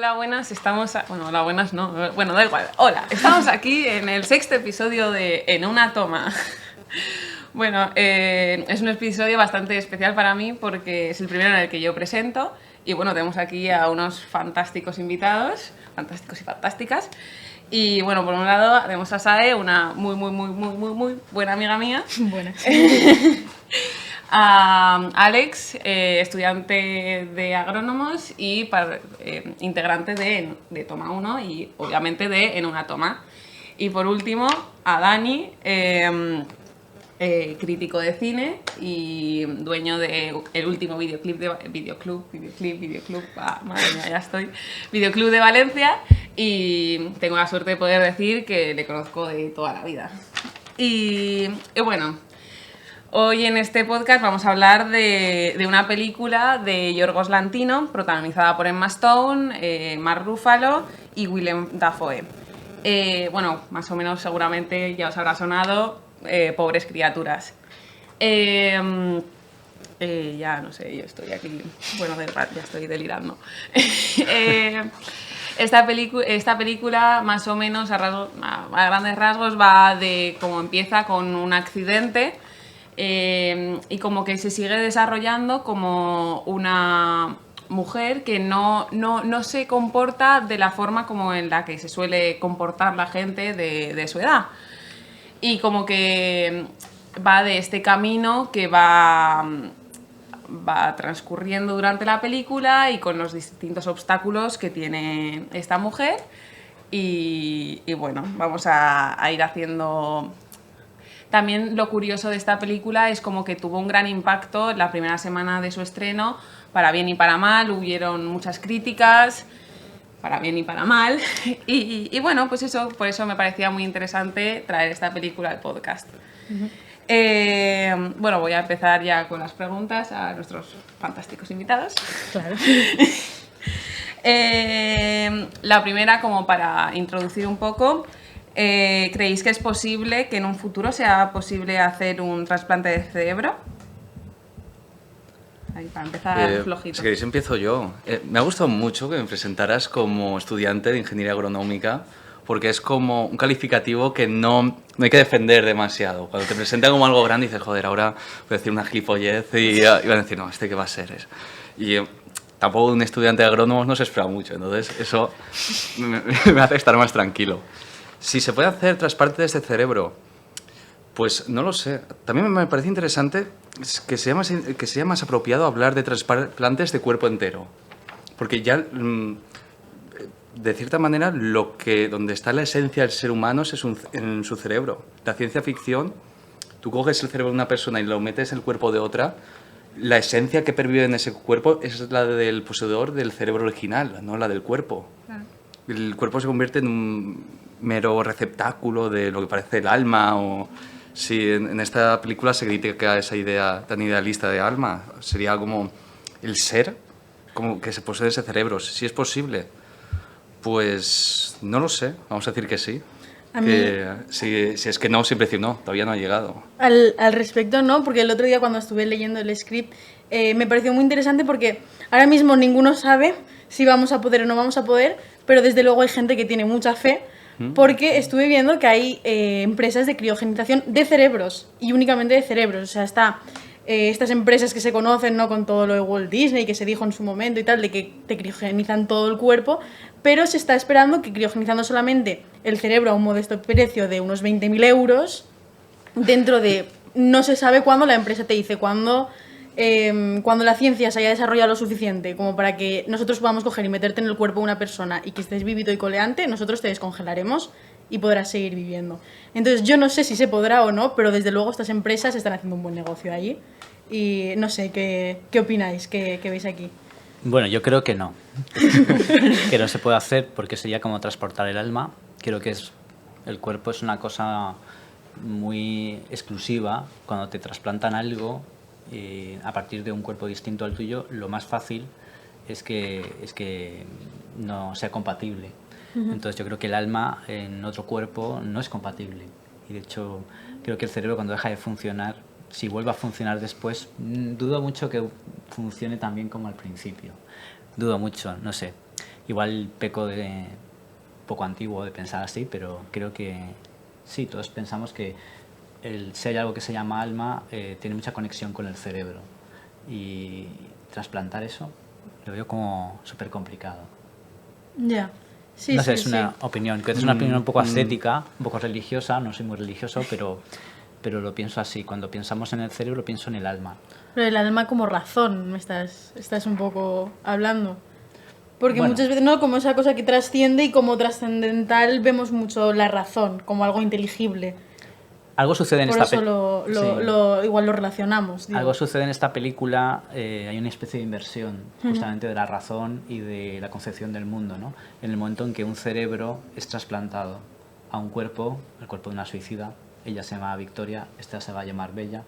Hola, buenas, bueno, hola, buenas no, bueno, da igual, hola, estamos aquí en el 6º episodio de En una toma. Bueno, es un episodio bastante especial para mí porque es el primero en el que yo presento y bueno, tenemos aquí a unos fantásticos invitados, fantásticos y fantásticas. Y bueno, por un lado tenemos a Sae, una muy buena amiga mía. Buenas. A Alex, estudiante de agrónomos y integrante de Toma 1 y obviamente de En una toma. Y por último, a Dani, crítico de cine y dueño del último videoclub, madre mía, ya estoy, videoclub de Valencia, y tengo la suerte de poder decir que le conozco de toda la vida. Y bueno, hoy en este podcast vamos a hablar de una película de Yorgos Lanthimos, protagonizada por Emma Stone, Mark Ruffalo y Willem Dafoe. Bueno, más o menos seguramente ya os habrá sonado Pobres criaturas. Ya no sé, yo estoy aquí, bueno, ya estoy delirando. Esta película más o menos a grandes rasgos va de cómo empieza con un accidente y como que se sigue desarrollando como una mujer que no se comporta de la forma como en la que se suele comportar la gente de su edad. Y como que va de este camino que va transcurriendo durante la película y con los distintos obstáculos que tiene esta mujer. Y bueno, vamos a ir haciendo... También lo curioso de esta película es como que tuvo un gran impacto en la primera semana de su estreno, para bien y para mal, hubieron muchas críticas, para bien y para mal, y bueno, pues eso, por eso me parecía muy interesante traer esta película al podcast. Bueno, voy a empezar ya con las preguntas a nuestros fantásticos invitados. Claro. La primera, como para introducir un poco, ¿creéis que es posible que en un futuro sea posible hacer un trasplante de cerebro? Ahí, para empezar flojito. Si queréis empiezo yo. Me ha gustado mucho que me presentaras como estudiante de ingeniería agronómica, porque es como un calificativo que no hay que defender demasiado. Cuando te presentan como algo grande dices, joder, ahora voy a decir una gilipollez y van a decir, no, ¿este qué va a ser? Y tampoco un estudiante de agrónomos no se espera mucho, entonces eso me hace estar más tranquilo. Si se puede hacer trasplante de este cerebro, pues no lo sé. También me parece interesante que sea más apropiado hablar de trasplantes de cuerpo entero. Porque ya, de cierta manera, donde está la esencia del ser humano es en su cerebro. La ciencia ficción, tú coges el cerebro de una persona y lo metes en el cuerpo de otra, la esencia que pervive en ese cuerpo es la del poseedor del cerebro original, no la del cuerpo. Claro. El cuerpo se convierte en un mero receptáculo de lo que parece el alma o... Si en esta película se critica esa idea tan idealista de alma, sería como el ser, como que se posee ese cerebro. Si es posible, pues no lo sé, vamos a decir que sí. Si es que no, siempre decir no, todavía no ha llegado. Al respecto no, porque el otro día cuando estuve leyendo el script me pareció muy interesante porque ahora mismo ninguno sabe si vamos a poder o no vamos a poder, pero desde luego hay gente que tiene mucha fe. Porque estuve viendo que hay empresas de criogenización de cerebros y únicamente de cerebros. O sea, estas empresas que se conocen, ¿no?, con todo lo de Walt Disney que se dijo en su momento y tal, de que te criogenizan todo el cuerpo, pero se está esperando que criogenizando solamente el cerebro a un modesto precio de unos 20.000 euros, dentro de no se sabe cuándo, la empresa te dice cuando la ciencia se haya desarrollado lo suficiente como para que nosotros podamos coger y meterte en el cuerpo de una persona y que estés vivido y coleante, nosotros te descongelaremos y podrás seguir viviendo. Entonces yo no sé si se podrá o no, pero desde luego estas empresas están haciendo un buen negocio allí y no sé, ¿qué opináis? ¿Qué veis aquí? Bueno, yo creo que no. Que no se puede hacer porque sería como transportar el alma. Creo que el cuerpo es una cosa muy exclusiva. Cuando te trasplantan algo a partir de un cuerpo distinto al tuyo, lo más fácil es que no sea compatible. Entonces yo creo que el alma en otro cuerpo no es compatible. Y de hecho creo que el cerebro, cuando deja de funcionar, si vuelve a funcionar después, dudo mucho que funcione tan bien como al principio. Dudo mucho, no sé. Igual peco de poco antiguo de pensar así, pero creo que sí, todos pensamos que si hay algo que se llama alma, tiene mucha conexión con el cerebro. Y trasplantar eso lo veo como súper complicado. Ya. Sí, No sé, sí, es una sí. opinión, que es una opinión un poco ascética, un poco religiosa, no soy muy religioso, pero lo pienso así. Cuando pensamos en el cerebro, pienso en el alma. Pero el alma como razón, me estás un poco hablando. Porque Bueno. muchas veces, ¿no? Como esa cosa que trasciende y como trascendental vemos mucho la razón, como algo inteligible. Algo sucede en Por esta eso sí. igual lo relacionamos. Digo. Algo sucede en esta película, hay una especie de inversión justamente de la razón y de la concepción del mundo, ¿no? En el momento en que un cerebro es trasplantado a un cuerpo, el cuerpo de una suicida, ella se llama Victoria, esta se va a llamar Bella,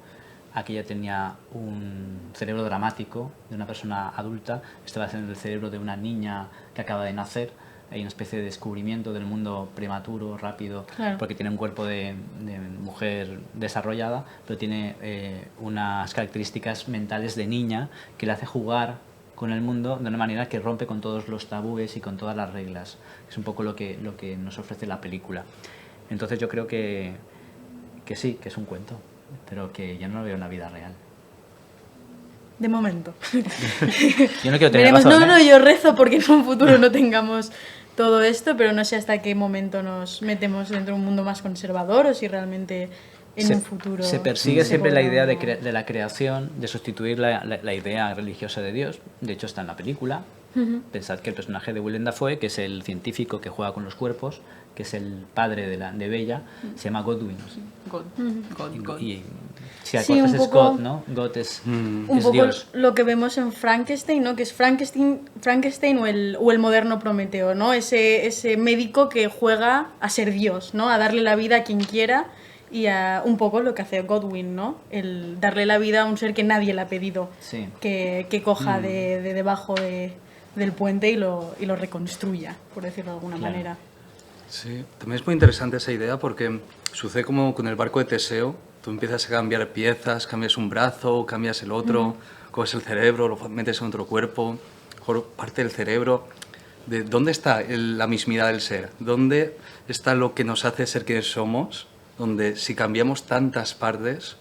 aquella tenía un cerebro dramático de una persona adulta, este va a ser el cerebro de una niña que acaba de nacer. Hay una especie de descubrimiento del mundo prematuro, rápido, Claro. porque tiene un cuerpo de mujer desarrollada, pero tiene unas características mentales de niña que le hace jugar con el mundo de una manera que rompe con todos los tabúes y con todas las reglas. Es un poco lo que nos ofrece la película. Entonces yo creo que sí, que es un cuento, pero que yo no lo veo en la vida real. De momento. Yo no quiero tener Veremos. razón, No, ¿eh? yo rezo porque en un futuro no tengamos todo esto, pero no sé hasta qué momento nos metemos dentro de un mundo más conservador o si realmente en un futuro... Se persigue se siempre la podrá idea o no. de la creación, de sustituir la idea religiosa de Dios. De hecho, está en la película. Pensad que el personaje de Willem Dafoe, que es el científico que juega con los cuerpos, que es el padre de Bella, se llama Godwin. God. Y si Sí, acortas un es poco- God, ¿no? God es Un es poco Dios. lo que vemos en Frankenstein, ¿no? Que es Frankenstein o el moderno Prometeo, ¿no? Ese médico que juega a ser Dios, ¿no? A darle la vida a quien quiera y a un poco lo que hace Godwin, ¿no? El darle la vida a un ser que nadie le ha pedido Sí. que coja de debajo del puente y lo reconstruya, por decirlo de alguna Claro. manera. Sí, también es muy interesante esa idea porque sucede como con el barco de Teseo. Tú empiezas a cambiar piezas, cambias un brazo, cambias el otro, coges el cerebro, lo metes en otro cuerpo, mejor parte del cerebro. ¿Dónde está la mismidad del ser? ¿Dónde está lo que nos hace ser quienes somos? Donde si cambiamos tantas partes,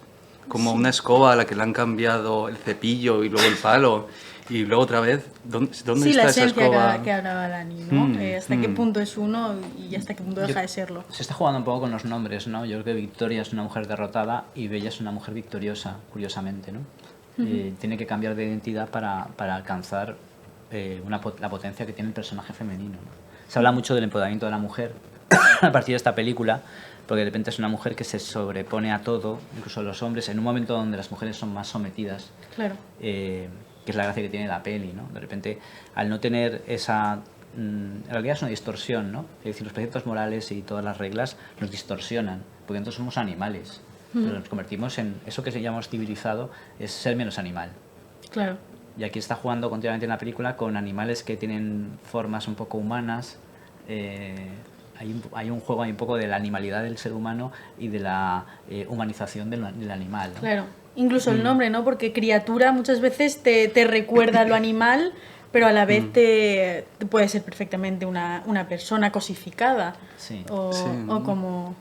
como una escoba a la que le han cambiado el cepillo y luego el palo, y luego otra vez, ¿dónde Sí, está la esa esencia escoba? que hablaba Dani, ¿no? Hasta qué punto es uno y hasta qué punto deja de serlo. Se está jugando un poco con los nombres, ¿no? Yo creo que Victoria es una mujer derrotada y Bella es una mujer victoriosa, curiosamente, ¿no? Tiene que cambiar de identidad para alcanzar la potencia que tiene el personaje femenino, ¿no? Se habla mucho del empoderamiento de la mujer a partir de esta película, porque de repente es una mujer que se sobrepone a todo, incluso a los hombres, en un momento donde las mujeres son más sometidas. Claro. Que es la gracia que tiene la peli, ¿no? De repente, al no tener esa... en realidad es una distorsión, ¿no? Es decir, los preceptos morales y todas las reglas nos distorsionan, porque entonces somos animales. Pero nos convertimos en... Eso que se llama civilizado es ser menos animal. Claro. Y aquí está jugando continuamente en la película con animales que tienen formas un poco humanas. Hay un juego ahí un poco de la animalidad del ser humano y de la humanización del animal, ¿no? Claro, incluso el nombre, ¿no? Porque criatura muchas veces te recuerda a lo animal, pero a la vez te puede ser perfectamente una persona cosificada. Sí. O, Sí. o como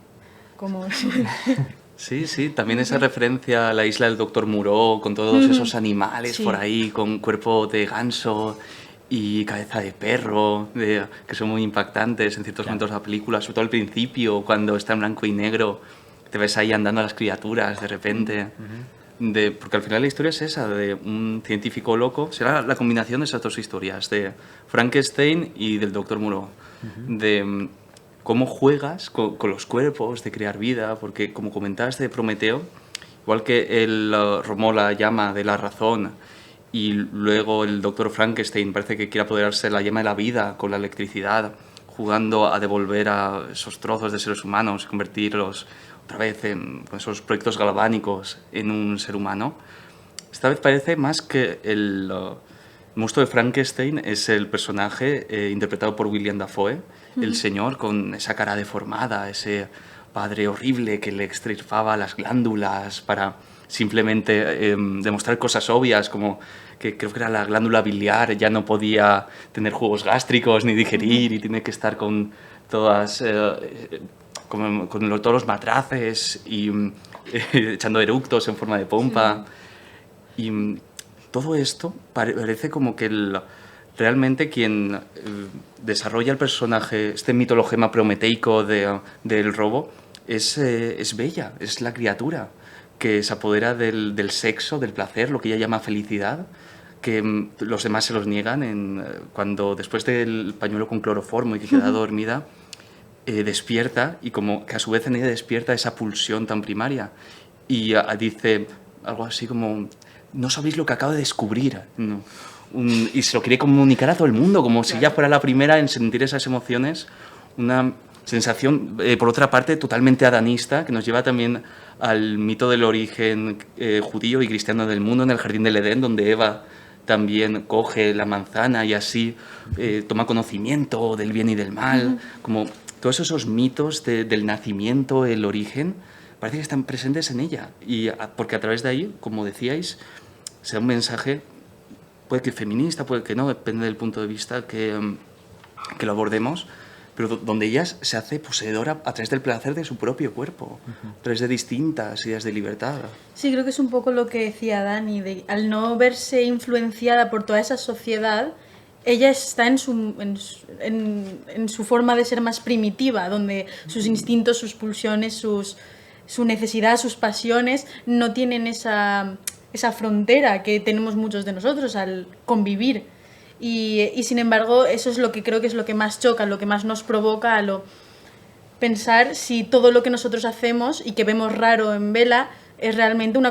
Sí, sí, también esa referencia a la isla del Doctor Moreau, con todos esos animales Sí. por ahí, con cuerpo de ganso y cabeza de perro, que son muy impactantes en ciertos momentos de la película, sobre todo al principio, cuando está en blanco y negro, te ves ahí andando a las criaturas de repente. Porque al final la historia es esa, de un científico loco, será la combinación de esas dos historias, de Frankenstein y del Doctor Moreau, de cómo juegas con los cuerpos, de crear vida, porque como comentabas de Prometeo, igual que él romó la llama de la razón y luego el doctor Frankenstein parece que quiere apoderarse de la llama de la vida con la electricidad, jugando a devolver a esos trozos de seres humanos, convertirlos otra vez con esos proyectos galvánicos en un ser humano. Esta vez parece más que el monstruo de Frankenstein es el personaje interpretado por William Dafoe, el señor con esa cara deformada, ese padre horrible que le extirpaba las glándulas para simplemente demostrar cosas obvias, como que creo que era la glándula biliar, ya no podía tener jugos gástricos ni digerir y tiene que estar con todas, todos los matraces y echando eructos en forma de pompa. Sí. Y todo esto parece como que realmente quien desarrolla el personaje, este mitologema prometeico del robo, es Bella, es la criatura que se apodera del sexo, del placer, lo que ella llama felicidad, que los demás se los niegan cuando después del pañuelo con cloroformo y que queda dormida, despierta, y como que a su vez en ella despierta esa pulsión tan primaria y dice algo así como: no sabéis lo que acabo de descubrir, ¿no? Y se lo quiere comunicar a todo el mundo, como si ella fuera la primera en sentir esas emociones. Una sensación, por otra parte, totalmente adanista, que nos lleva también al mito del origen judío y cristiano del mundo, en el jardín del Edén, donde Eva también coge la manzana y así toma conocimiento del bien y del mal. Como todos esos mitos del nacimiento, el origen, parece que están presentes en ella. Porque a través de ahí, como decíais, sea un mensaje, puede que feminista, puede que no, depende del punto de vista que lo abordemos, pero donde ella se hace poseedora a través del placer de su propio cuerpo, a través de distintas ideas de libertad. Sí, creo que es un poco lo que decía Dani, al no verse influenciada por toda esa sociedad, ella está en su forma de ser más primitiva, donde sus instintos, sus pulsiones, su necesidad, sus pasiones no tienen esa frontera que tenemos muchos de nosotros al convivir. Y sin embargo, eso es lo que creo que es lo que más choca, lo que más nos provoca pensar si todo lo que nosotros hacemos y que vemos raro en Bella es realmente un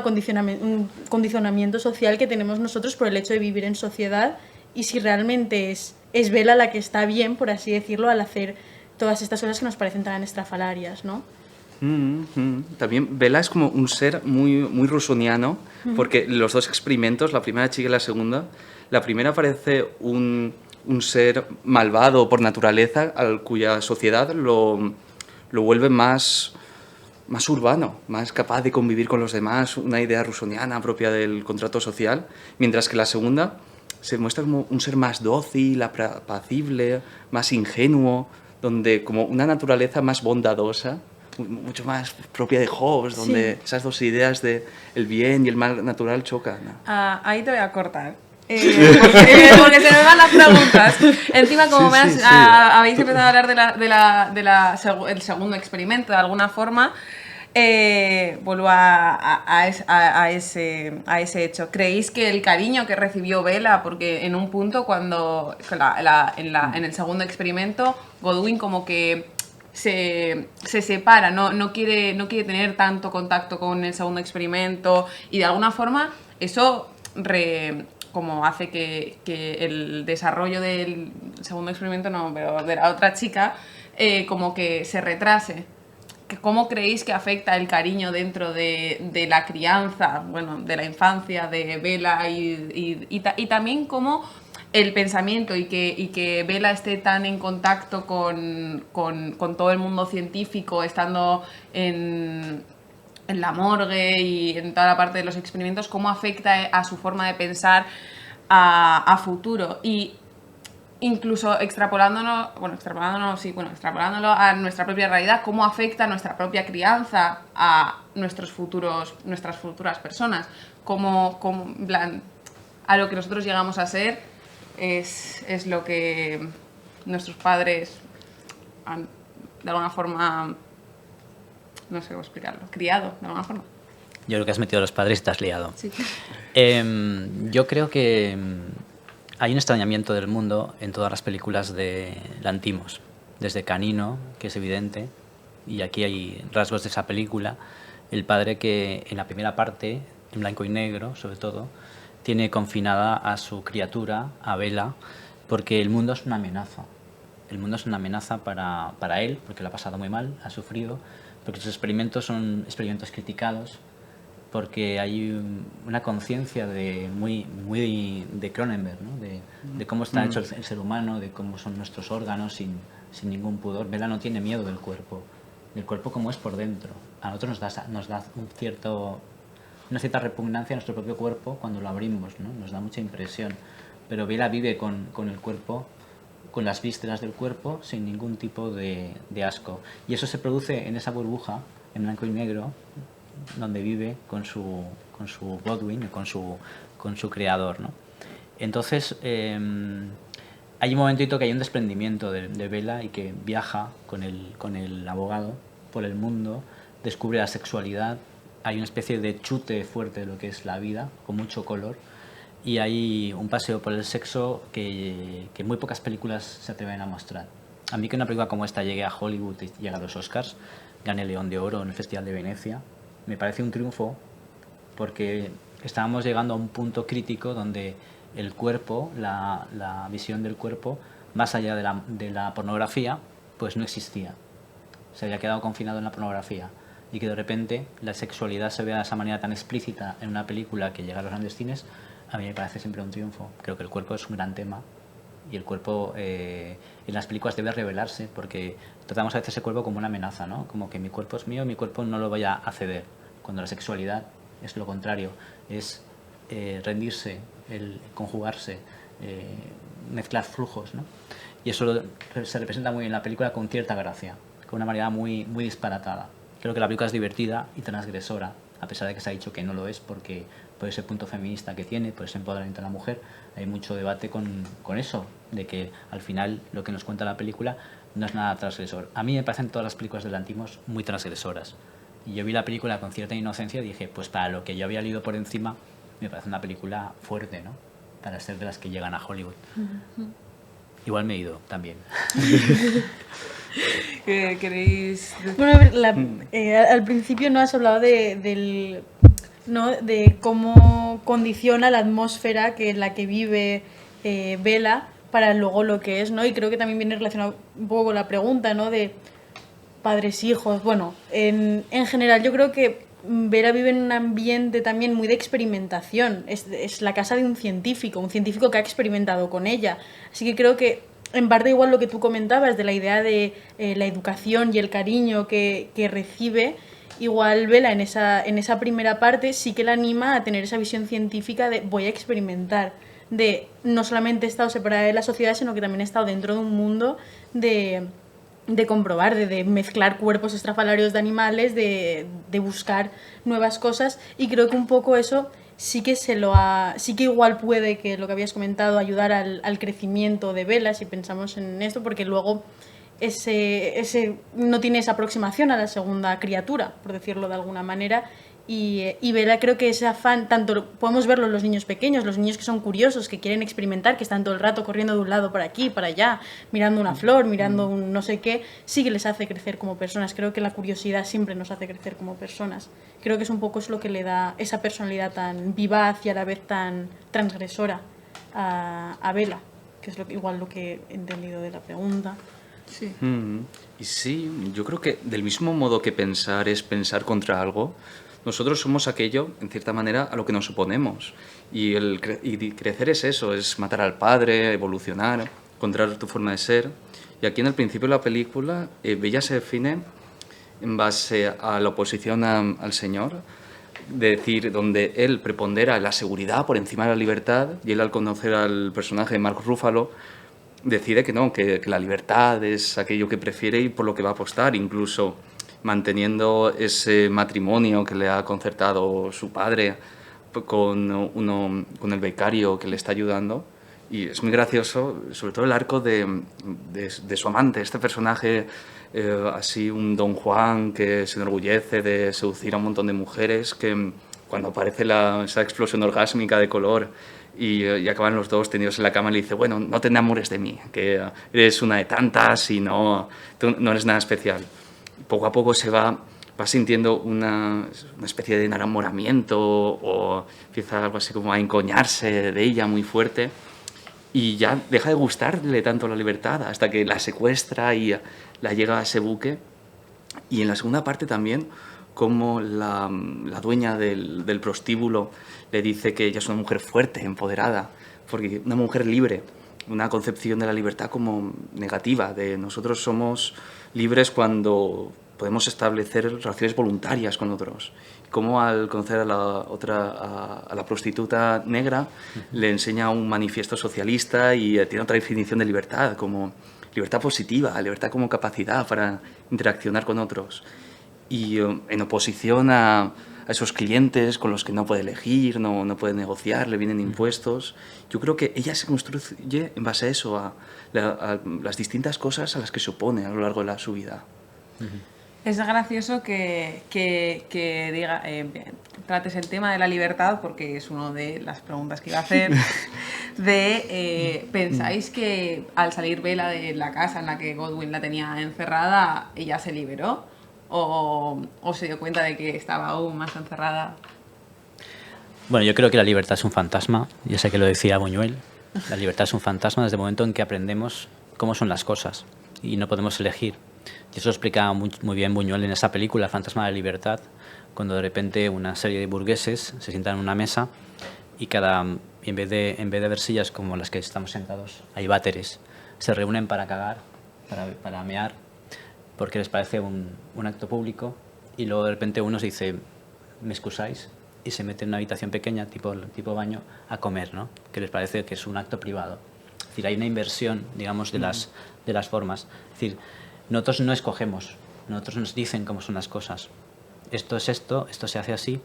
condicionamiento social que tenemos nosotros por el hecho de vivir en sociedad, y si realmente es Bella la que está bien, por así decirlo, al hacer todas estas cosas que nos parecen tan estrafalarias, ¿no? También Bella es como un ser muy, muy rusoniano, porque los dos experimentos, la primera chica y la segunda, la primera parece un ser malvado por naturaleza, cuya sociedad lo vuelve más urbano, más capaz de convivir con los demás, una idea rusoniana propia del contrato social, mientras que la segunda se muestra como un ser más dócil, apacible, más ingenuo, donde como una naturaleza más bondadosa, mucho más propia de Hobbes, donde esas dos ideas de el bien y el mal natural chocan, ¿no? Ahí te voy a cortar. Porque se me van las preguntas. Encima, como habéis empezado a hablar del segundo experimento, de alguna forma, vuelvo a ese hecho. ¿Creéis que el cariño que recibió Bella, porque en un punto cuando en el segundo experimento Godwin como que se separa, no quiere tener tanto contacto con el segundo experimento, y de alguna forma eso como hace que el desarrollo del segundo experimento, no, pero de la otra chica, como que se retrase? ¿Cómo creéis que afecta el cariño dentro de la crianza, bueno, de la infancia de Bella, y también cómo el pensamiento y que Bella esté tan en contacto con todo el mundo científico, estando en la morgue y en toda la parte de los experimentos, cómo afecta a su forma de pensar a futuro? Y incluso extrapolándolo a nuestra propia realidad, cómo afecta nuestra propia crianza a nuestras futuras personas, cómo en plan, a lo que nosotros llegamos a ser es lo que nuestros padres han, de alguna forma, no sé cómo explicarlo, criado de alguna forma. Yo creo que has metido a los padres y te has liado. Sí. Yo creo que hay un extrañamiento del mundo en todas las películas de Lanthimos, desde Canino, que es evidente, y aquí hay rasgos de esa película. El padre que en la primera parte, en blanco y negro sobre todo, tiene confinada a su criatura, a Bella, porque el mundo es una amenaza. El mundo es una amenaza para él, porque lo ha pasado muy mal, ha sufrido, porque sus experimentos son experimentos criticados, porque hay una conciencia muy de Cronenberg, ¿no? de cómo está hecho el ser humano, de cómo son nuestros órganos sin ningún pudor. Bella no tiene miedo del cuerpo como es por dentro. A nosotros nos da un cierto una cierta repugnancia a nuestro propio cuerpo cuando lo abrimos, ¿no? Nos da mucha impresión. Pero Bella vive con el cuerpo, con las vísceras del cuerpo, sin ningún tipo de asco. Y eso se produce en esa burbuja, en blanco y negro, donde vive con su Godwin, con su creador, ¿no? Entonces, hay un momentito que hay un desprendimiento de Bella y que viaja con el abogado por el mundo, descubre la sexualidad, hay una especie de chute fuerte de lo que es la vida, con mucho color, y hay un paseo por el sexo que muy pocas películas se atreven a mostrar. A mí que una película como esta llegue a Hollywood y llegue a los Oscars, gane León de Oro en el Festival de Venecia, me parece un triunfo, porque estábamos llegando a un punto crítico donde el cuerpo, la visión del cuerpo, más allá de la pornografía, pues no existía. Se había quedado confinado en la pornografía. Y que de repente la sexualidad se vea de esa manera tan explícita en una película que llega a los grandes cines, a mí me parece siempre un triunfo. Creo que el cuerpo es un gran tema y el cuerpo en las películas debe revelarse, porque tratamos a veces el cuerpo como una amenaza, ¿no? Como que mi cuerpo es mío, mi cuerpo no lo voy a ceder. Cuando la sexualidad es lo contrario, es rendirse, el conjugarse, mezclar flujos, ¿no? Y eso se representa muy bien en la película con cierta gracia, con una manera muy, muy disparatada. Creo que la película es divertida y transgresora, a pesar de que se ha dicho que no lo es, porque por ese punto feminista que tiene, por ese empoderamiento de la mujer, hay mucho debate con eso, de que al final lo que nos cuenta la película no es nada transgresor. A mí me parecen todas las películas de Lanthimos muy transgresoras. Y yo vi la película con cierta inocencia y dije, pues para lo que yo había leído por encima, me parece una película fuerte, ¿no? Para ser de las que llegan a Hollywood. Igual me he ido también. ¿Qué queréis decir? Bueno, a ver, al principio no has hablado ¿no? de cómo condiciona la atmósfera en la que vive Bella para luego lo que es, ¿no? Y creo que también viene relacionado un poco con la pregunta, ¿no? De padres, hijos. Bueno, en general yo creo que Bella vive en un ambiente también muy de experimentación. Es la casa de un científico que ha experimentado con ella. Así que creo que en parte igual lo que tú comentabas de la idea de la educación y el cariño que recibe, igual Bella en esa primera parte sí que la anima a tener esa visión científica de voy a experimentar, de no solamente he estado separada de la sociedad, sino que también he estado dentro de un mundo de comprobar, de mezclar cuerpos estrafalarios de animales, de buscar nuevas cosas, y creo que un poco eso sí que sí que igual puede, que lo que habías comentado, ayudar al crecimiento de Bella, si pensamos en esto, porque luego ese no tiene esa aproximación a la segunda criatura, por decirlo de alguna manera. Y Bella, creo que ese afán, tanto podemos verlo en los niños pequeños, los niños que son curiosos, que quieren experimentar, que están todo el rato corriendo de un lado para aquí, para allá, mirando una flor, mirando un no sé qué, sí que les hace crecer como personas. Creo que la curiosidad siempre nos hace crecer como personas. Creo que es un poco lo que le da esa personalidad tan vivaz y a la vez tan transgresora a Bella, que es igual lo que he entendido de la pregunta. Sí. Y sí, yo creo que del mismo modo que pensar es pensar contra algo, nosotros somos aquello, en cierta manera, a lo que nos oponemos. Y crecer es eso, es matar al padre, evolucionar, encontrar tu forma de ser. Y aquí en el principio de la película, Bella se define en base a la oposición al Señor, de decir, donde él prepondera la seguridad por encima de la libertad, y él, al conocer al personaje de Mark Ruffalo, decide que no, que la libertad es aquello que prefiere y por lo que va a apostar, incluso manteniendo ese matrimonio que le ha concertado su padre con el becario que le está ayudando. Y es muy gracioso, sobre todo el arco de su amante, este personaje así, un Don Juan que se enorgullece de seducir a un montón de mujeres, que cuando aparece esa explosión orgásmica de color y acaban los dos tendidos en la cama, le dice, bueno, no te enamores de mí, que eres una de tantas y tú no eres nada especial. Poco a poco se va sintiendo una especie de enamoramiento, o empieza algo así como a encoñarse de ella muy fuerte, y ya deja de gustarle tanto la libertad hasta que la secuestra y la llega a ese buque. Y en la segunda parte también, como la dueña del prostíbulo le dice que ella es una mujer fuerte, empoderada, porque una mujer libre, una concepción de la libertad como negativa, de nosotros somos libres cuando podemos establecer relaciones voluntarias con otros. Cómo al conocer a la prostituta negra le enseña un manifiesto socialista y tiene otra definición de libertad, como libertad positiva, libertad como capacidad para interaccionar con otros. Y en oposición a esos clientes con los que no puede elegir, no puede negociar, le vienen impuestos. Yo creo que ella se construye en base a eso, a las distintas cosas a las que se opone a lo largo de su vida. Es gracioso que diga, trates el tema de la libertad, porque es una de las preguntas que iba a hacer. ¿Pensáis que al salir Bella de la casa en la que Godwin la tenía encerrada, ella se liberó? ¿O se dio cuenta de que estaba aún más encerrada? Bueno, yo creo que la libertad es un fantasma. Ya sé que lo decía Buñuel. La libertad es un fantasma desde el momento en que aprendemos cómo son las cosas y no podemos elegir. Y eso lo explicaba muy bien Buñuel en esa película, El fantasma de la libertad, cuando de repente una serie de burgueses se sientan en una mesa y en vez de haber sillas como las que estamos sentados, hay váteres. Se reúnen para cagar, para mear, porque les parece un acto público, y luego de repente uno se dice, ¿me excusáis? Y se mete en una habitación pequeña, tipo baño, a comer, ¿no? Que les parece que es un acto privado. Es decir, hay una inversión, digamos, de las formas. Es decir, nosotros no escogemos, nosotros nos dicen cómo son las cosas. Esto es esto se hace así,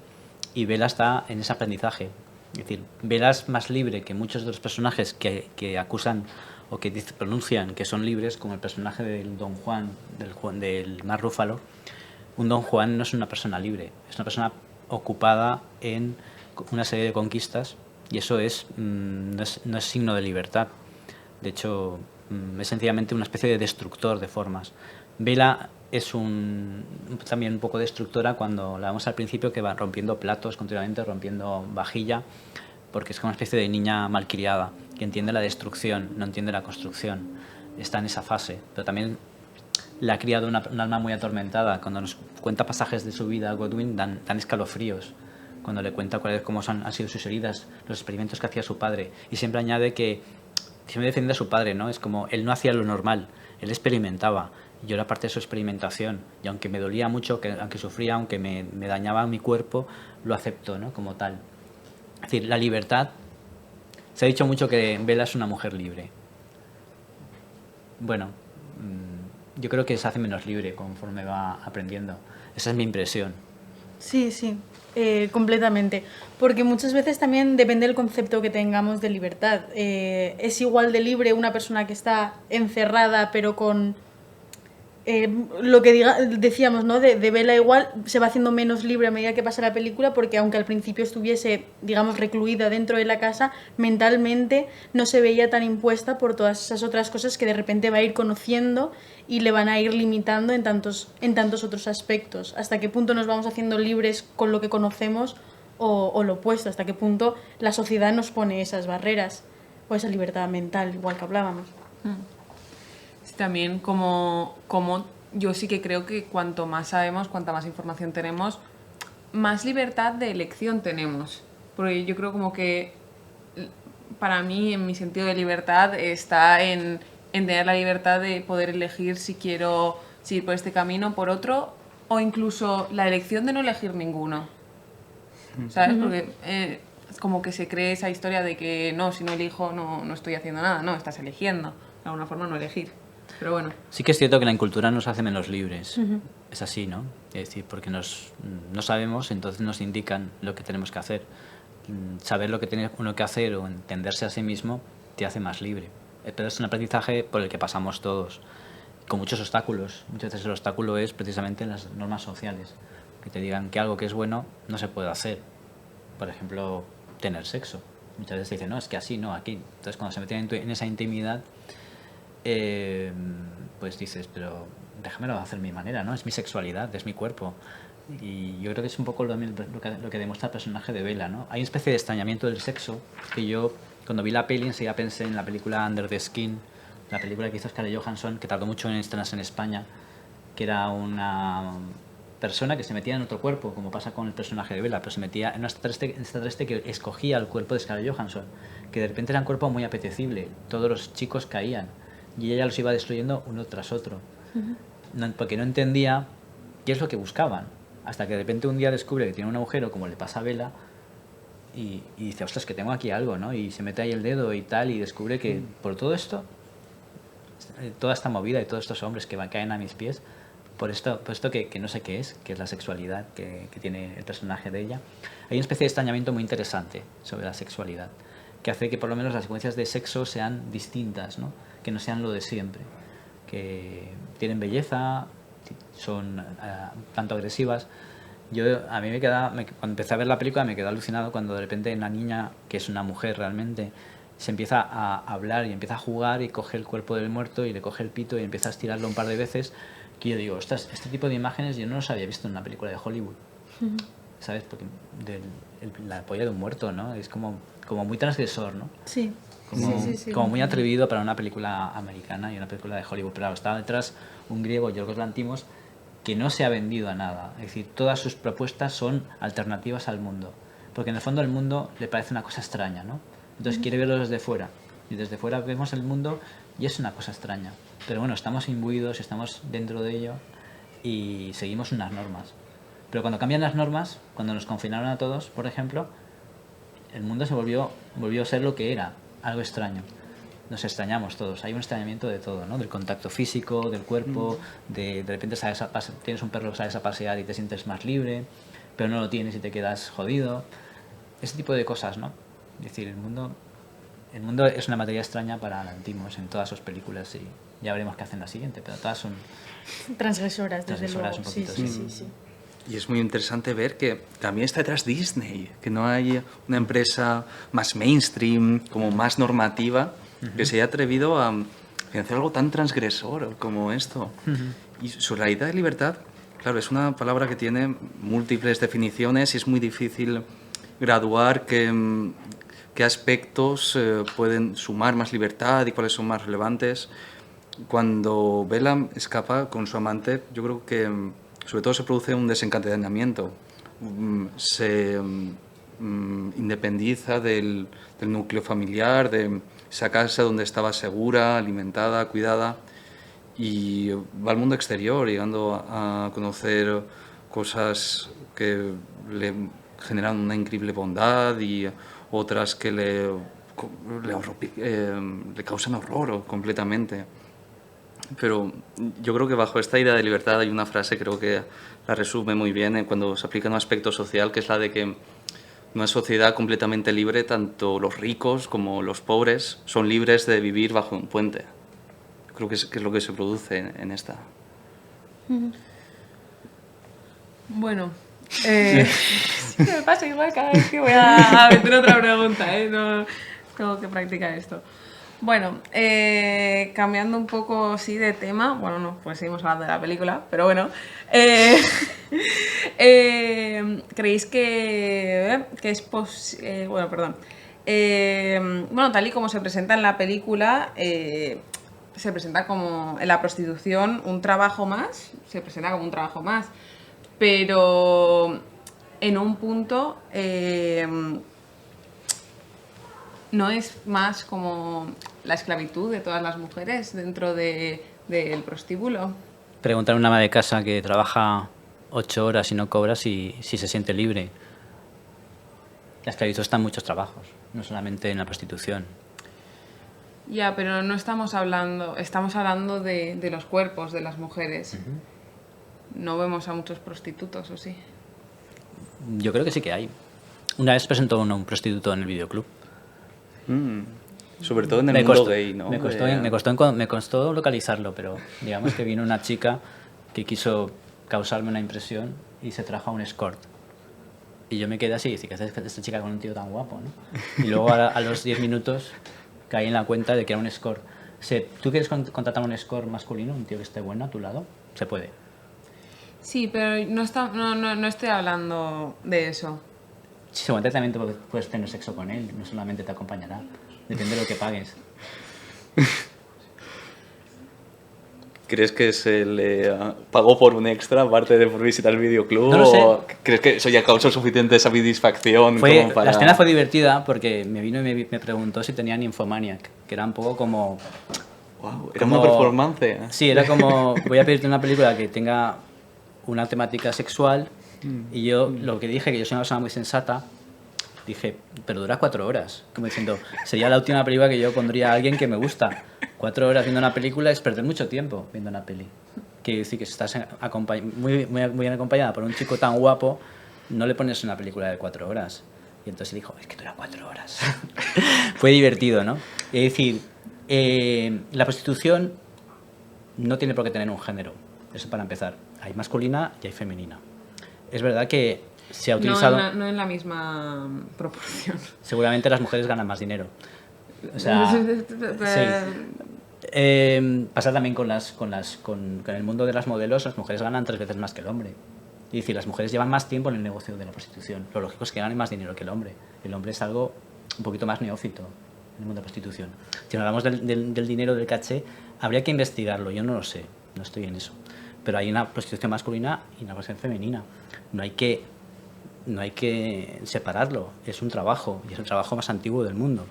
y Bella está en ese aprendizaje. Es decir, Bella es más libre que muchos de los personajes que acusan o que pronuncian que son libres, como el personaje del Don Juan, del Mark Ruffalo. Un Don Juan no es una persona libre, es una persona ocupada en una serie de conquistas, y eso no es signo de libertad. De hecho, es sencillamente una especie de destructor de formas. Bella es también un poco destructora cuando la vemos al principio, que va rompiendo platos continuamente, rompiendo vajilla, porque es como una especie de niña malcriada que entiende la destrucción, no entiende la construcción. Está en esa fase, pero también la ha criado un alma muy atormentada. Cuando nos cuenta pasajes de su vida, Godwin, dan escalofríos. Cuando le cuenta cómo han sido sus heridas, los experimentos que hacía su padre, y siempre añade que siempre defiende a su padre, ¿no? Es como, él no hacía lo normal, él experimentaba, yo era parte de su experimentación, y aunque me dolía mucho, aunque sufría, aunque me dañaba mi cuerpo, lo acepto, ¿no? Como tal. Es decir, la libertad, se ha dicho mucho que Bella es una mujer libre. Bueno, yo creo que se hace menos libre conforme va aprendiendo. Esa es mi impresión. Sí, completamente. Porque muchas veces también depende del concepto que tengamos de libertad. Es igual de libre una persona que está encerrada, pero con lo que decíamos, ¿no? De Bella igual se va haciendo menos libre a medida que pasa la película, porque aunque al principio estuviese, digamos, recluida dentro de la casa, mentalmente no se veía tan impuesta por todas esas otras cosas que de repente va a ir conociendo y le van a ir limitando en tantos otros aspectos. ¿Hasta qué punto nos vamos haciendo libres con lo que conocemos o lo opuesto? ¿Hasta qué punto la sociedad nos pone esas barreras o esa libertad mental, igual que hablábamos? También como yo sí que creo que cuanto más sabemos, cuanta más información tenemos, más libertad de elección tenemos. Porque yo creo como que para mí, en mi sentido de libertad, está en tener la libertad de poder elegir si quiero ir por este camino, por otro, o incluso la elección de no elegir ninguno. ¿Sabes? Porque es como que se cree esa historia de que no, si no elijo no estoy haciendo nada. No, estás eligiendo. De alguna forma no elegir. Pero bueno. Sí que es cierto que la incultura nos hace menos libres. Es así, ¿no? Es decir, porque no sabemos, entonces nos indican lo que tenemos que hacer. Saber lo que tiene uno que hacer o entenderse a sí mismo te hace más libre. Pero es un aprendizaje por el que pasamos todos, con muchos obstáculos. Muchas veces el obstáculo es precisamente las normas sociales, que te digan que algo que es bueno no se puede hacer. Por ejemplo, tener sexo. Muchas veces te dicen, no, es que así, no, aquí. Entonces, cuando se meten en esa intimidad, pues dices, pero déjamelo hacer mi manera, ¿no? Es mi sexualidad, es mi cuerpo. Y yo creo que es un poco lo que demuestra el personaje de Bella, ¿no? Hay una especie de extrañamiento del sexo que yo, cuando vi la peli, enseguida pensé en la película Under the Skin, la película que hizo Scarlett Johansson, que tardó mucho en estrenarse en España, que era una persona que se metía en otro cuerpo, como pasa con el personaje de Bella, pero se metía en un extraterrestre que escogía el cuerpo de Scarlett Johansson, que de repente era un cuerpo muy apetecible, todos los chicos caían, y ella los iba destruyendo uno tras otro, porque no entendía qué es lo que buscaban. Hasta que de repente un día descubre que tiene un agujero, como le pasa a Bella, y dice, ostras, que tengo aquí algo, ¿no? Y se mete ahí el dedo y tal, y descubre que por todo esto, toda esta movida y todos estos hombres que caen a mis pies, por esto que no sé qué es, que es la sexualidad que tiene el personaje de ella, hay una especie de extrañamiento muy interesante sobre la sexualidad, que hace que por lo menos las secuencias de sexo sean distintas, ¿no? Que no sean lo de siempre, que tienen belleza, son tanto agresivas. A mí cuando empecé a ver la película me quedé alucinado cuando de repente una niña, que es una mujer realmente, se empieza a hablar y empieza a jugar y coge el cuerpo del muerto y le coge el pito y empieza a estirarlo un par de veces, que yo digo, ostras, este tipo de imágenes yo no los había visto en una película de Hollywood. ¿Sabes? Porque la polla de un muerto, ¿no? Es como muy transgresor, ¿no? Sí. Como muy atrevido para una película americana y una película de Hollywood. Pero estaba detrás un griego, Yorgos Lanthimos, que no se ha vendido a nada. Es decir, todas sus propuestas son alternativas al mundo. Porque en el fondo el mundo le parece una cosa extraña, ¿no? Entonces quiere verlo desde fuera. Y desde fuera vemos el mundo y es una cosa extraña. Pero bueno, estamos imbuidos, estamos dentro de ello y seguimos unas normas. Pero cuando cambian las normas, cuando nos confinaron a todos, por ejemplo, el mundo volvió a ser lo que era, algo extraño. Nos extrañamos todos, hay un extrañamiento de todo, ¿no? Del contacto físico, del cuerpo, de repente tienes un perro que sales a pasear y te sientes más libre, pero no lo tienes y te quedas jodido. Ese tipo de cosas, ¿no? Es decir, el mundo es una materia extraña para Lanthimos en todas sus películas y ya veremos qué hacen la siguiente, pero todas son transgresoras, desde luego. Un poquito, Sí. Y es muy interesante ver que también está detrás Disney, que no hay una empresa más mainstream, como más normativa, que se haya atrevido a financiar algo tan transgresor como esto. Y sobre la idea de libertad, claro, es una palabra que tiene múltiples definiciones y es muy difícil graduar qué aspectos pueden sumar más libertad y cuáles son más relevantes. Cuando Bella escapa con su amante, yo creo que sobre todo se produce un desencadenamiento. Se independiza del núcleo familiar, de esa casa donde estaba segura, alimentada, cuidada, y va al mundo exterior, llegando a conocer cosas que le generan una increíble bondad y otras que le causan horror completamente. Pero yo creo que bajo esta idea de libertad hay una frase, creo que la resume muy bien cuando se aplica en un aspecto social, que es la de que una sociedad completamente libre, tanto los ricos como los pobres son libres de vivir bajo un puente. Creo que es lo que se produce en esta. Bueno, me pasa igual cada vez que voy a meter otra pregunta, no tengo que practicar esto. Bueno, cambiando un poco sí de tema, bueno, no, pues seguimos hablando de la película, pero bueno, ¿creéis que es posible? Bueno, perdón. Bueno, tal y como se presenta en la película, se presenta como en la prostitución un trabajo más, se presenta como un trabajo más, pero en un punto no es más como la esclavitud de todas las mujeres dentro del prostíbulo. Preguntar a una ama de casa que trabaja 8 horas y no cobra si se siente libre. La esclavitud está en muchos trabajos, no solamente en la prostitución. Ya, pero no estamos hablando de los cuerpos de las mujeres. No vemos a muchos prostitutos, ¿o sí? Yo creo que sí que hay. Una vez presentó un prostituto en el videoclub. Sobre todo en el mundo gay, ¿no? Me costó localizarlo, pero digamos que vino una chica que quiso causarme una impresión y se trajo a un escort. Y yo me quedé así y dije, ¿qué hace esta chica con un tío tan guapo, no? Y luego a los 10 minutos caí en la cuenta de que era un escort. ¿Tú quieres contratar a un escort masculino, un tío que esté bueno a tu lado? Se puede. Sí, pero no estoy hablando de eso. Sí, seguramente también puedes tener sexo con él, no solamente te acompañará. Depende de lo que pagues. ¿Crees que se le pagó por un extra aparte de por visitar el videoclub? No lo sé. ¿O crees que eso ya causó suficiente satisfacción como para...? La escena fue divertida porque me vino y me preguntó si tenía Nymphomaniac, que era un poco como... Wow, era una performance. Sí, era como, voy a pedirte una película que tenga una temática sexual y yo lo que dije, que yo soy una persona muy sensata, dije, pero dura 4 horas. Como diciendo, sería la última película que yo pondría a alguien que me gusta. 4 horas viendo una película es perder mucho tiempo viendo una peli. Quiere decir que si estás muy bien acompañada por un chico tan guapo, no le pones una película de 4 horas. Y entonces dijo, es que dura 4 horas. Fue divertido, ¿no? Es decir, la prostitución no tiene por qué tener un género. Eso para empezar. Hay masculina y hay femenina. Es verdad que se ha utilizado... No en la misma proporción. Seguramente las mujeres ganan más dinero. O sea, pasa también con el mundo de las modelos, las mujeres ganan 3 veces más que el hombre. Es decir, las mujeres llevan más tiempo en el negocio de la prostitución. Lo lógico es que ganen más dinero que el hombre. El hombre es algo un poquito más neófito en el mundo de la prostitución. Si hablamos del dinero, del caché, habría que investigarlo. Yo no lo sé, no estoy en eso. Pero hay una prostitución masculina y una prostitución femenina. No hay que separarlo. Es un trabajo y es el trabajo más antiguo del mundo.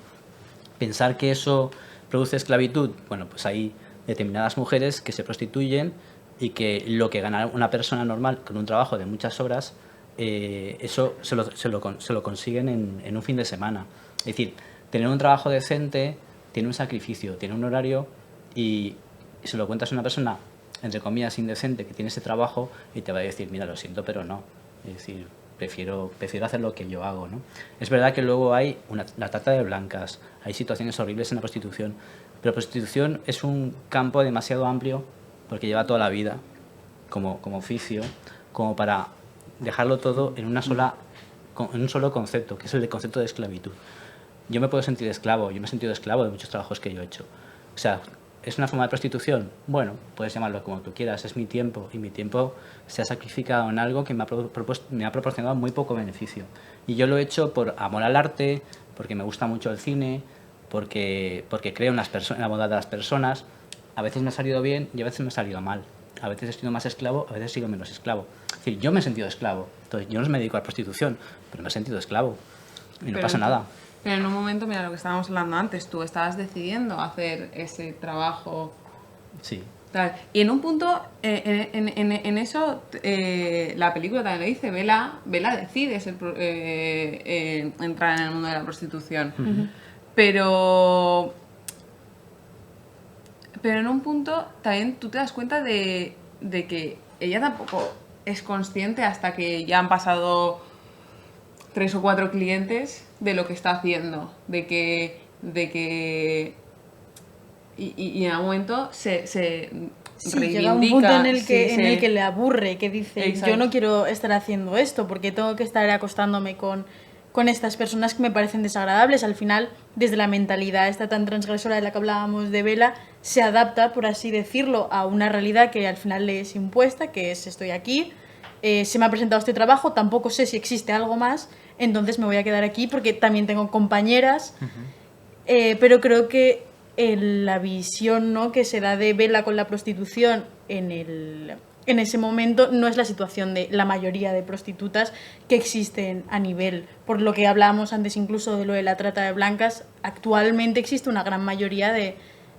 Pensar que eso produce esclavitud, bueno, pues hay determinadas mujeres que se prostituyen y que lo que gana una persona normal con un trabajo de muchas horas, eso se lo consiguen en un fin de semana. Es decir, tener un trabajo decente tiene un sacrificio, tiene un horario y se lo cuentas a una persona, entre comillas, indecente que tiene ese trabajo y te va a decir, mira, lo siento, pero no. Es decir, prefiero hacer lo que yo hago, ¿no? Es verdad que luego hay la trata de blancas, hay situaciones horribles en la prostitución, pero la prostitución es un campo demasiado amplio porque lleva toda la vida como oficio, como para dejarlo todo en un solo concepto, que es el de concepto de esclavitud. Yo me puedo sentir esclavo, yo me he sentido esclavo de muchos trabajos que yo he hecho. O sea, ¿es una forma de prostitución? Bueno, puedes llamarlo como tú quieras, es mi tiempo y mi tiempo se ha sacrificado en algo que me ha proporcionado muy poco beneficio. Y yo lo he hecho por amor al arte, porque me gusta mucho el cine, porque creo en la bondad de las personas. A veces me ha salido bien y a veces me ha salido mal. A veces he sido más esclavo, a veces he sido menos esclavo. Es decir, yo me he sentido esclavo. Entonces, yo no me dedico a la prostitución, pero me he sentido esclavo. Y no pasa nada. Pero en un momento, mira lo que estábamos hablando antes, tú estabas decidiendo hacer ese trabajo. Sí. Tal. Y en un punto, en eso, la película también lo dice, Bella decide entrar en el mundo de la prostitución. Pero en un punto también tú te das cuenta de que ella tampoco es consciente hasta que ya han pasado 3 o 4 clientes de lo que está haciendo, de que y en algún momento se Sí, reivindica. llega un punto en el sí, que le aburre, que dice, Exacto. yo no quiero estar haciendo esto porque tengo que estar acostándome con estas personas que me parecen desagradables. Al final, desde la mentalidad esta tan transgresora de la que hablábamos de Bella, se adapta, por así decirlo, a una realidad que al final le es impuesta, que es estoy aquí, se me ha presentado este trabajo, tampoco sé si existe algo más, entonces me voy a quedar aquí porque también tengo compañeras, pero creo que la visión, ¿no?, que se da de Bella con la prostitución en ese momento no es la situación de la mayoría de prostitutas que existen a nivel, por lo que hablábamos antes incluso de lo de la trata de blancas. Actualmente existe una gran mayoría de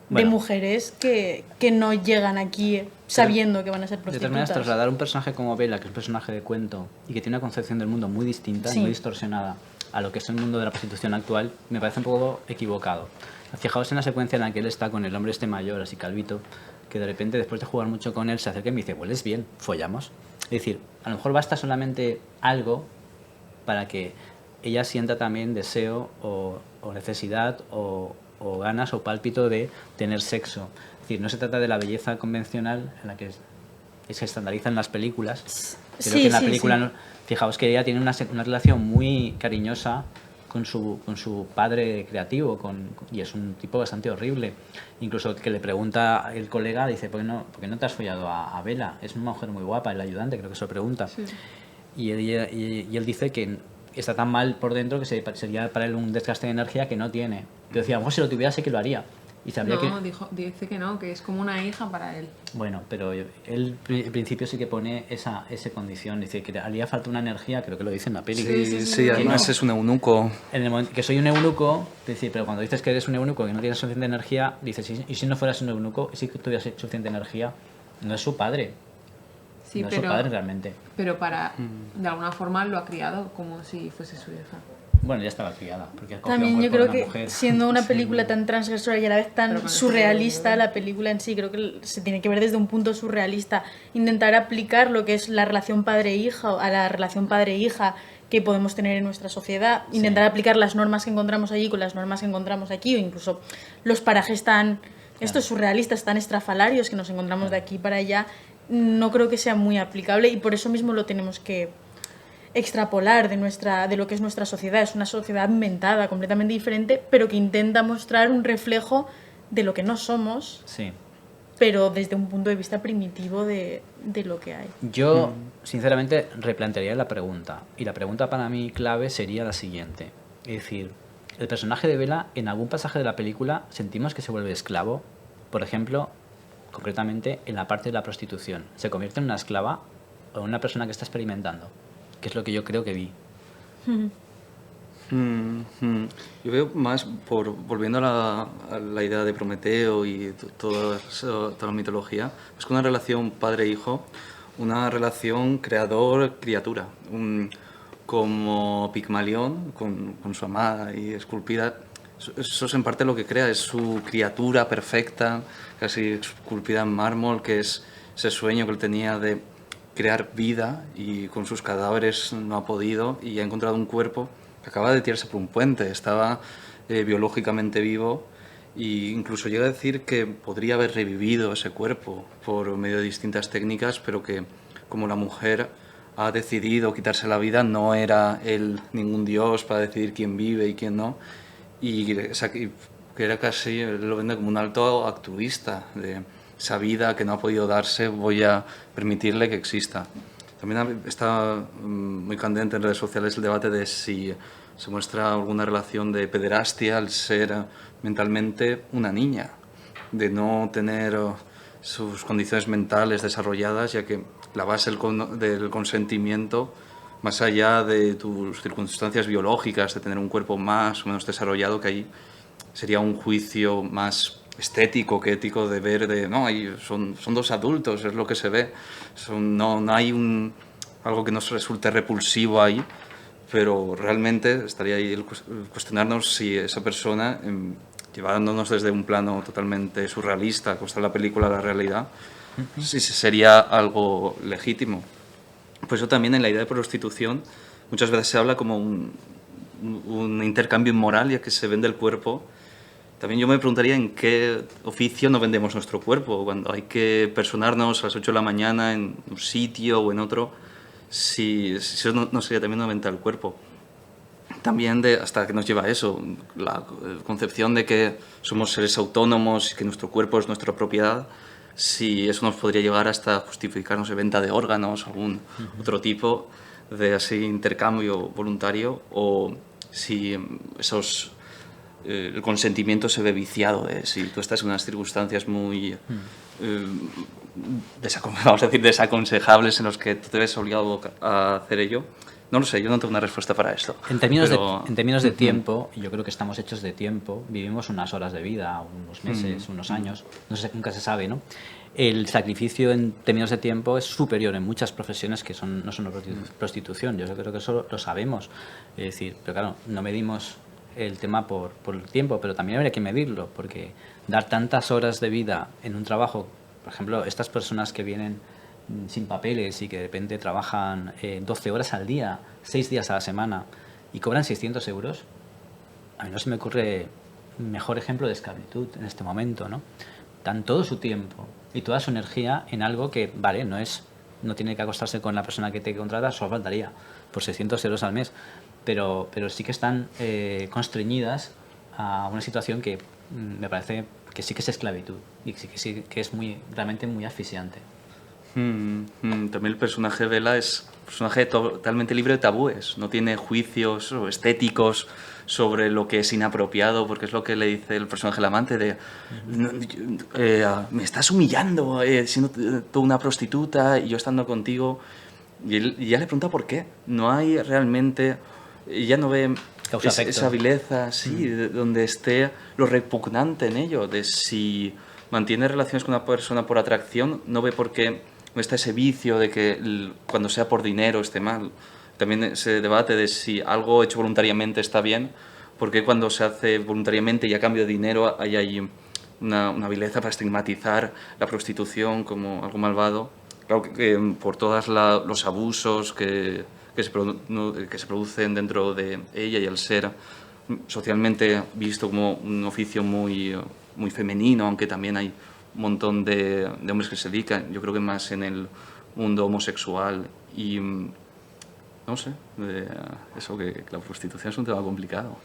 mujeres que no llegan aquí sabiendo que van a ser De prostitutas. todas maneras, trasladar un personaje como Bella, que es un personaje de cuento y que tiene una concepción del mundo muy distinta, Sí. muy distorsionada a lo que es el mundo de la prostitución actual, me parece un poco equivocado. Fijaos en la secuencia en la que él está con el hombre este mayor, así calvito, que de repente después de jugar mucho con él se acerca y me dice, hueles bien, follamos. Es decir, a lo mejor basta solamente algo para que ella sienta también deseo o necesidad o ganas o pálpito de tener sexo. Es decir, no se trata de la belleza convencional en la que se estandariza en las películas. Creo Sí, que en la sí, película, sí. no- fijaos que ella tiene una relación muy cariñosa con su padre creativo y es un tipo bastante horrible. Incluso que le pregunta el colega, dice, ¿por qué no te has follado a Bella? Es una mujer muy guapa, el ayudante creo que se lo pregunta. Sí. Y él dice que está tan mal por dentro que sería para él un desgaste de energía que no tiene. Yo decía, si lo tuviera sí que lo haría. Y sabría No, que... dice que no, que es como una hija para él. Bueno, pero él en principio sí que pone esa condición, dice que haría falta una energía, creo que lo dice en la peli. Sí, además es un eunuco. En el momento que soy un eunuco, pero cuando dices que eres un eunuco y no tienes suficiente energía, dices, y si no fueras un eunuco, sí que tuvieras suficiente energía, no es su padre. Sí, no es su padre realmente. Pero de alguna forma lo ha criado como si fuese su hija. Bueno, ya estaba criada. Porque ha cogido También un yo cuerpo creo de que una mujer. siendo una película tan transgresora y a la vez Pero tan con el surrealista, cerebro. la película en sí creo que se tiene que ver desde un punto surrealista. Intentar aplicar lo que es la relación padre-hija a la relación padre-hija que podemos tener en nuestra sociedad, intentar aplicar las normas que encontramos allí con las normas que encontramos aquí, o incluso los parajes tan estos surrealistas, tan estrafalarios que nos encontramos de aquí para allá, no creo que sea muy aplicable y por eso mismo lo tenemos que extrapolar de lo que es nuestra sociedad. Es una sociedad inventada, completamente diferente, pero que intenta mostrar un reflejo de lo que no somos, Sí. pero desde un punto de vista primitivo de lo que hay. Yo, sinceramente, replantearía la pregunta. Y la pregunta para mí clave sería la siguiente. Es decir, el personaje de Bella, en algún pasaje de la película, sentimos que se vuelve esclavo. Por ejemplo, concretamente en la parte de la prostitución. ¿Se convierte en una esclava o en una persona que está experimentando? Que es lo que yo creo que vi. Yo veo más, volviendo a la idea de Prometeo y toda la mitología, es que una relación padre-hijo, una relación creador-criatura, como Pigmalión con su amada y esculpida. Eso es en parte lo que crea, es su criatura perfecta, casi esculpida en mármol, que es ese sueño que él tenía de crear vida y con sus cadáveres no ha podido y ha encontrado un cuerpo que acaba de tirarse por un puente, estaba biológicamente vivo e incluso llega a decir que podría haber revivido ese cuerpo por medio de distintas técnicas, pero que como la mujer ha decidido quitarse la vida, no era él ningún dios para decidir quién vive y quién no, y que era casi, él lo vende como un alto altruista de esa vida que no ha podido darse, voy a permitirle que exista. También está muy candente en redes sociales el debate de si se muestra alguna relación de pederastia al ser mentalmente una niña, de no tener sus condiciones mentales desarrolladas, ya que la base del consentimiento, más allá de tus circunstancias biológicas, de tener un cuerpo más o menos desarrollado, que ahí sería un juicio más estético que ético de ver no, son dos adultos, es lo que se ve, no hay algo que nos resulte repulsivo ahí, pero realmente estaría ahí el cuestionarnos si esa persona, llevándonos desde un plano totalmente surrealista, como está en la película, la realidad, si sería algo legítimo. Por eso también en la idea de prostitución muchas veces se habla como un intercambio inmoral, ya que se vende el cuerpo. También yo me preguntaría en qué oficio no vendemos nuestro cuerpo, cuando hay que personarnos a las 8 de la mañana en un sitio o en otro, si eso no sería también una venta del cuerpo. También hasta que nos lleva a eso, la concepción de que somos seres autónomos y que nuestro cuerpo es nuestra propiedad, si eso nos podría llevar hasta justificarnos de venta de órganos, algún otro tipo de así intercambio voluntario, o si el consentimiento se ve viciado, si tú estás en unas circunstancias muy vamos a decir desaconsejables en los que tú te ves obligado a hacer ello. No lo sé, yo no tengo una respuesta para esto. En términos de tiempo, yo creo que estamos hechos de tiempo, vivimos unas horas de vida, unos meses, unos años, no sé, nunca se sabe, ¿no? El sacrificio en términos de tiempo es superior en muchas profesiones que no son prostitución, yo creo que eso lo sabemos, es decir, pero claro, no medimos el tema por el tiempo, pero también habría que medirlo, porque dar tantas horas de vida en un trabajo, por ejemplo, estas personas que vienen sin papeles y que de repente trabajan 12 horas al día, 6 días a la semana y cobran 600 euros, a mí no se me ocurre mejor ejemplo de esclavitud en este momento, ¿no? Dan todo su tiempo y toda su energía en algo que, vale, no tiene que acostarse con la persona que te contrata, solo faltaría, por 600 euros al mes, pero sí que están constreñidas a una situación que me parece que sí que es esclavitud y que es realmente muy asfixiante. También el personaje de Bella es un personaje totalmente libre de tabúes, no tiene juicios estéticos sobre lo que es inapropiado, porque es lo que le dice el personaje, el amante, de me estás humillando siendo tú una prostituta y yo estando contigo, y ya le pregunta por qué, no hay realmente, ella no ve esa vileza, sí, donde esté lo repugnante en ello, de si mantiene relaciones con una persona por atracción, no ve por qué no está ese vicio de que cuando sea por dinero esté mal. También se debate de si algo hecho voluntariamente está bien, porque cuando se hace voluntariamente y a cambio de dinero hay una vileza para estigmatizar la prostitución como algo malvado. Claro que por todos los abusos que se producen dentro de ella y al ser socialmente visto como un oficio muy femenino, aunque también hay un montón de hombres que se dedican, yo creo que más en el mundo homosexual y no sé, eso que la prostitución es un tema complicado.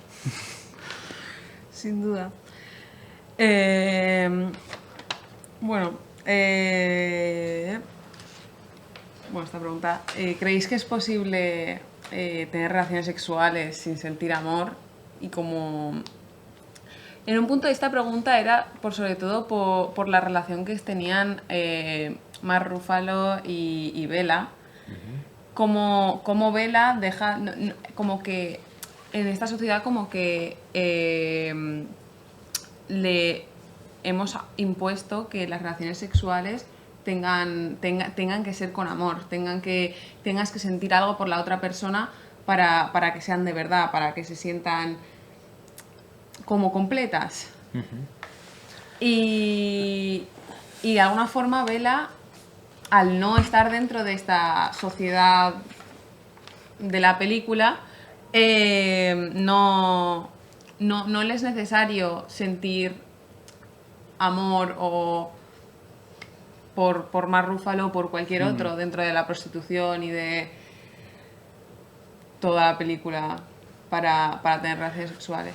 Sin duda. Bueno, esta pregunta. ¿Creéis que es posible tener relaciones sexuales sin sentir amor? Y como... En un punto de esta pregunta era sobre todo por la relación que tenían Mark Ruffalo y Bella. Como Bella deja... como que en esta sociedad como que le hemos impuesto que las relaciones sexuales tengan que ser con amor, tengas que sentir algo por la otra persona para que sean de verdad, para que se sientan como completas. Y de alguna forma Bella, al no estar dentro de esta sociedad de la película, no le es necesario sentir amor o por Mark Ruffalo o por cualquier otro dentro de la prostitución y de toda la película para tener relaciones sexuales.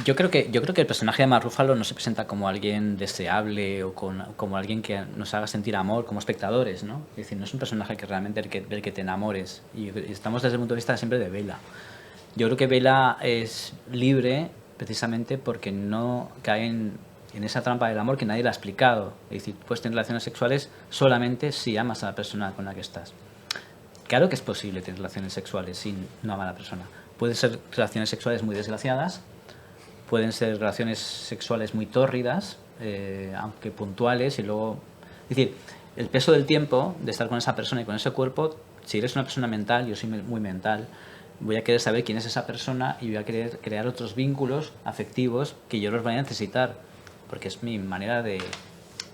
Yo creo que el personaje de Mark Ruffalo no se presenta como alguien deseable o como alguien que nos haga sentir amor como espectadores, ¿no? Es decir, no es un personaje que realmente del que te enamores. Y estamos desde el punto de vista siempre de Bella. Yo creo que Bella es libre precisamente porque no cae en esa trampa del amor que nadie le ha explicado. Es decir, puedes tener relaciones sexuales solamente si amas a la persona con la que estás. Claro que es posible tener relaciones sexuales sin no amar a la persona. Pueden ser relaciones sexuales muy desgraciadas, pueden ser relaciones sexuales muy tórridas, aunque puntuales, y luego... Es decir, el peso del tiempo de estar con esa persona y con ese cuerpo, si eres una persona mental, yo soy muy mental, voy a querer saber quién es esa persona y voy a querer crear otros vínculos afectivos que yo los voy a necesitar, porque es mi manera de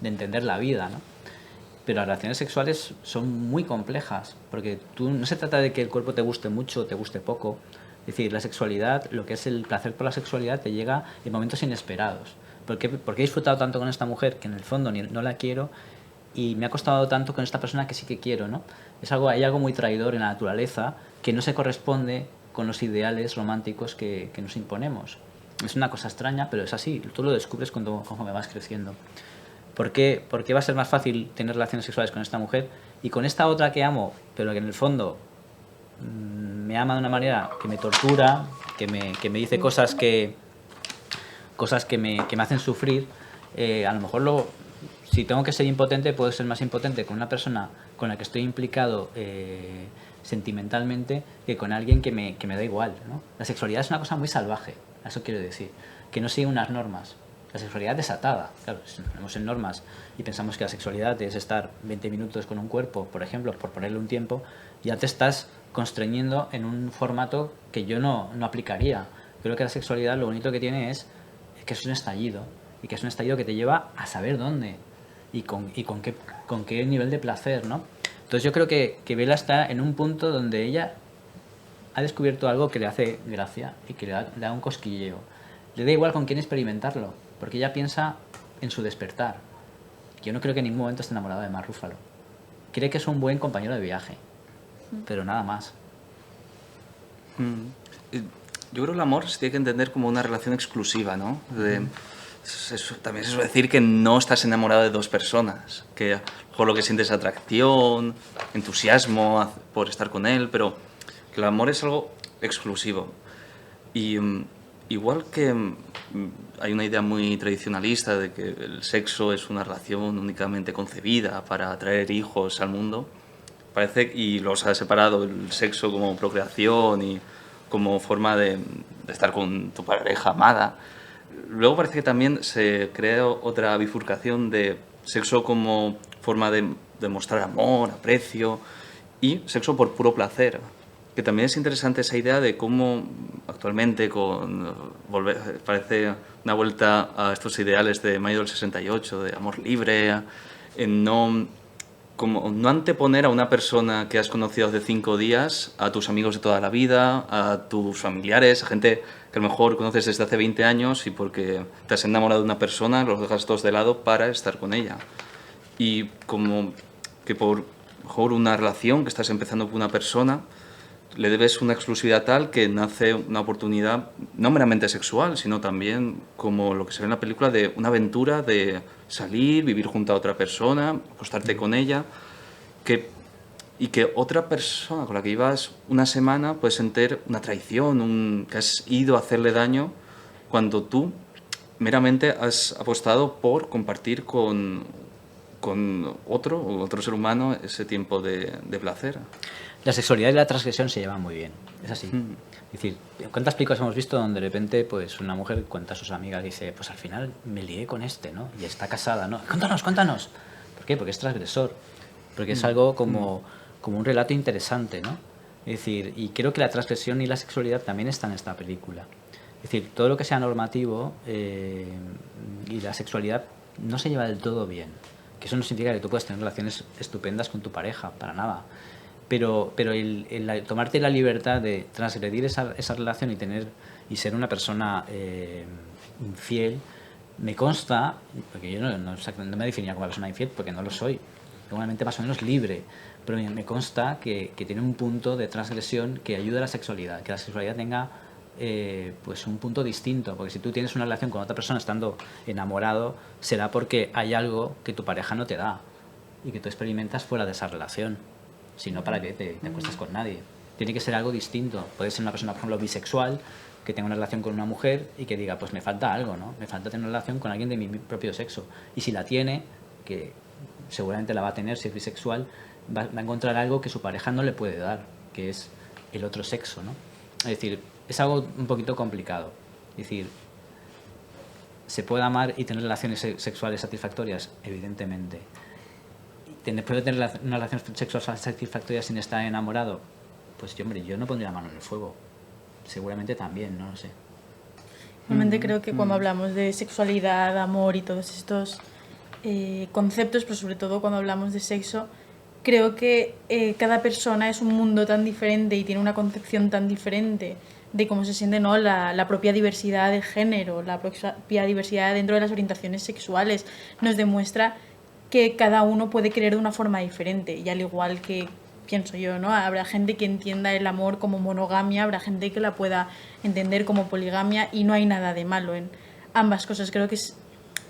entender la vida, ¿no? Pero las relaciones sexuales son muy complejas, porque no se trata de que el cuerpo te guste mucho o te guste poco. Es decir, la sexualidad, lo que es el placer por la sexualidad, te llega en momentos inesperados. ¿Por qué he disfrutado tanto con esta mujer que en el fondo no la quiero y me ha costado tanto con esta persona que sí que quiero, ¿no? Hay algo muy traidor en la naturaleza que no se corresponde con los ideales románticos que nos imponemos. Es una cosa extraña, pero es así. Tú lo descubres conforme vas creciendo. ¿Por qué va a ser más fácil tener relaciones sexuales con esta mujer y con esta otra que amo, pero que en el fondo me ama de una manera que me tortura, que me dice cosas que me hacen sufrir? A lo mejor si tengo que ser impotente, puedo ser más impotente con una persona con la que estoy implicado sentimentalmente que con alguien que me da igual, ¿no? La sexualidad es una cosa muy salvaje, eso quiero decir, que no sigue unas normas. La sexualidad desatada, claro, si nos ponemos en normas y pensamos que la sexualidad es estar 20 minutos con un cuerpo, por ejemplo, por ponerle un tiempo, ya te estás constreñiendo en un formato que yo no aplicaría. Creo que la sexualidad lo bonito que tiene es que es un estallido, y que es un estallido que te lleva a saber dónde y con qué nivel de placer, ¿no? Entonces yo creo que Bella está en un punto donde ella ha descubierto algo que le hace gracia y que le da un cosquilleo. Le da igual con quién experimentarlo, porque ella piensa en su despertar. Yo no creo que en ningún momento esté enamorada de Mark Ruffalo. Cree que es un buen compañero de viaje, pero nada más. Yo creo que el amor se tiene que entender como una relación exclusiva, ¿no? También se suele decir que no estás enamorado de dos personas, que a lo mejor lo que sientes es atracción, entusiasmo por estar con él, pero que el amor es algo exclusivo. Y igual que hay una idea muy tradicionalista de que el sexo es una relación únicamente concebida para traer hijos al mundo, parece, y los ha separado el sexo como procreación y como forma de estar con tu pareja amada. Luego parece que también se crea otra bifurcación de sexo como forma de demostrar amor, aprecio y sexo por puro placer. Que también es interesante esa idea de cómo actualmente parece una vuelta a estos ideales de mayo del 68, de amor libre, en no anteponer a una persona que has conocido hace 5 días a tus amigos de toda la vida, a tus familiares, a gente que a lo mejor conoces desde hace 20 años y porque te has enamorado de una persona los dejas todos de lado para estar con ella. Y como que por mejor una relación que estás empezando con una persona le debes una exclusividad tal que nace una oportunidad no meramente sexual, sino también como lo que se ve en la película de una aventura de salir, vivir junto a otra persona, acostarte con ella, y que otra persona con la que llevas una semana puede sentir una traición, que has ido a hacerle daño cuando tú meramente has apostado por compartir con otro ser humano ese tiempo de placer. La sexualidad y la transgresión se llevan muy bien, es así. Es decir, ¿cuántas películas hemos visto donde de repente pues una mujer cuenta a sus amigas y dice, pues al final me lié con este, ¿no? Y está casada, ¿no? Cuéntanos. ¿Por qué? Porque es transgresor, porque es algo como un relato interesante, ¿no? Es decir, y creo que la transgresión y la sexualidad también están en esta película. Es decir, todo lo que sea normativo y la sexualidad no se lleva del todo bien. Que eso no significa que tú puedas tener relaciones estupendas con tu pareja, para nada. Pero el tomarte la libertad de transgredir esa relación y ser una persona infiel, me consta, porque yo no me definiría como una persona infiel, porque no lo soy, normalmente más o menos libre, pero me consta que tiene un punto de transgresión que ayuda a la sexualidad, que la sexualidad tenga pues un punto distinto, porque si tú tienes una relación con otra persona estando enamorado, será porque hay algo que tu pareja no te da y que tú experimentas fuera de esa relación. Si no, ¿para qué te acuestas con nadie? Tiene que ser algo distinto. Puede ser una persona, por ejemplo, bisexual, que tenga una relación con una mujer y que diga, pues me falta algo, ¿no? Me falta tener una relación con alguien de mi propio sexo. Y si la tiene, que seguramente la va a tener si es bisexual, va a encontrar algo que su pareja no le puede dar, que es el otro sexo, ¿no? Es decir, es algo un poquito complicado. Es decir, ¿se puede amar y tener relaciones sexuales satisfactorias? Evidentemente. ¿Puede tener una relación sexual satisfactoria sin estar enamorado? Pues yo no pondría la mano en el fuego. Seguramente también, no lo sé. Realmente creo que cuando hablamos de sexualidad, amor y todos estos conceptos, pero sobre todo cuando hablamos de sexo, creo que cada persona es un mundo tan diferente y tiene una concepción tan diferente de cómo se siente, ¿no? la propia diversidad de género, la propia diversidad dentro de las orientaciones sexuales. Nos demuestra que cada uno puede querer de una forma diferente, y al igual que pienso yo, ¿no? Habrá gente que entienda el amor como monogamia, habrá gente que la pueda entender como poligamia, y no hay nada de malo en ambas cosas. Creo que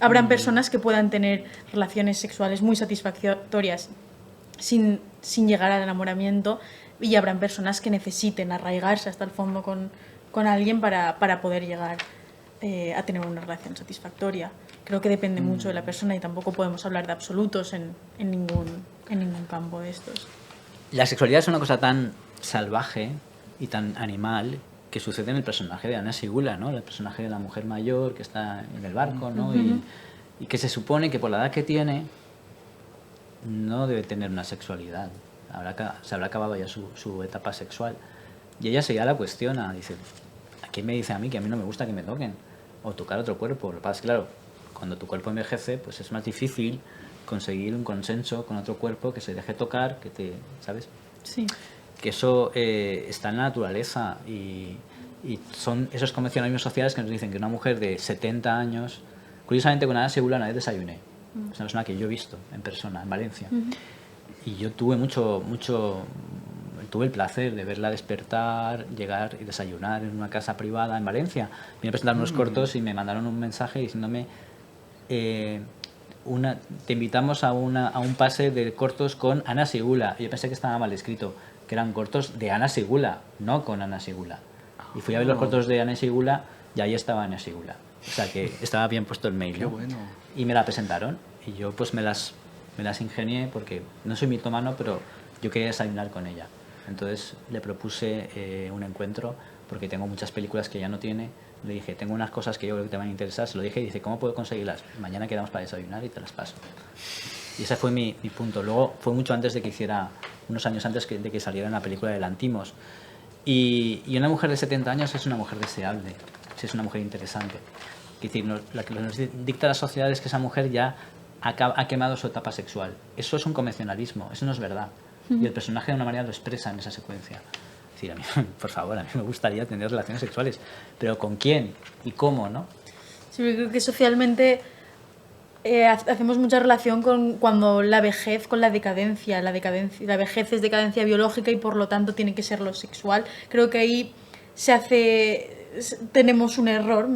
habrán personas que puedan tener relaciones sexuales muy satisfactorias sin llegar al enamoramiento, y habrán personas que necesiten arraigarse hasta el fondo con alguien para poder llegar a tener una relación satisfactoria. Creo que depende mucho de la persona y tampoco podemos hablar de absolutos en ningún campo de estos. La sexualidad es una cosa tan salvaje y tan animal que sucede en el personaje de Anna Sigula, ¿no? El personaje de la mujer mayor que está en el barco, ¿no? Y que se supone que por la edad que tiene no debe tener una sexualidad. Se habrá acabado ya su etapa sexual. Y ella se ya la cuestiona, dice, ¿a quién me dice a mí que a mí no me gusta que me toquen? O tocar otro cuerpo. Lo que pasa es que, claro, cuando tu cuerpo envejece, pues es más difícil conseguir un consenso con otro cuerpo que se deje tocar, ¿sabes? Sí. Que eso está en la naturaleza y son esos convencionalismos sociales que nos dicen que una mujer de 70 años, curiosamente con Anna Sigula una vez desayuné, es una persona que yo he visto en persona, en Valencia, y yo tuve tuve el placer de verla despertar, llegar y desayunar en una casa privada en Valencia. Vine a presentar unos cortos y me mandaron un mensaje diciéndome te invitamos a un pase de cortos con Anna Sigula. Y yo pensé que estaba mal escrito, que eran cortos de Anna Sigula, no con Anna Sigula. Y fui a ver los cortos de Anna Sigula y ahí estaba Anna Sigula. O sea que estaba bien puesto el mail, ¿no? Qué bueno. Y me la presentaron y yo pues me las ingenié porque no soy mitómano, pero yo quería desayunar con ella. Entonces le propuse un encuentro porque tengo muchas películas que ella no tiene. Le dije, tengo unas cosas que yo creo que te van a interesar. Se lo dije y dice, ¿cómo puedo conseguirlas? Mañana quedamos para desayunar y te las paso. Y ese fue mi punto. Luego fue mucho antes de que hiciera, unos años antes de que saliera en la película de Lantimos. Y una mujer de 70 años es una mujer deseable, es una mujer interesante. Es decir, lo que nos dicta la sociedad es que esa mujer ya ha quemado su etapa sexual. Eso es un convencionalismo, eso no es verdad. Y el personaje de una manera lo expresa en esa secuencia. Es decir, a mí, por favor, a mí me gustaría tener relaciones sexuales, pero ¿con quién y cómo, no? Sí, yo creo que socialmente hacemos mucha relación con cuando la vejez con la decadencia. La vejez es decadencia biológica y por lo tanto tiene que ser lo sexual. Creo que ahí tenemos un error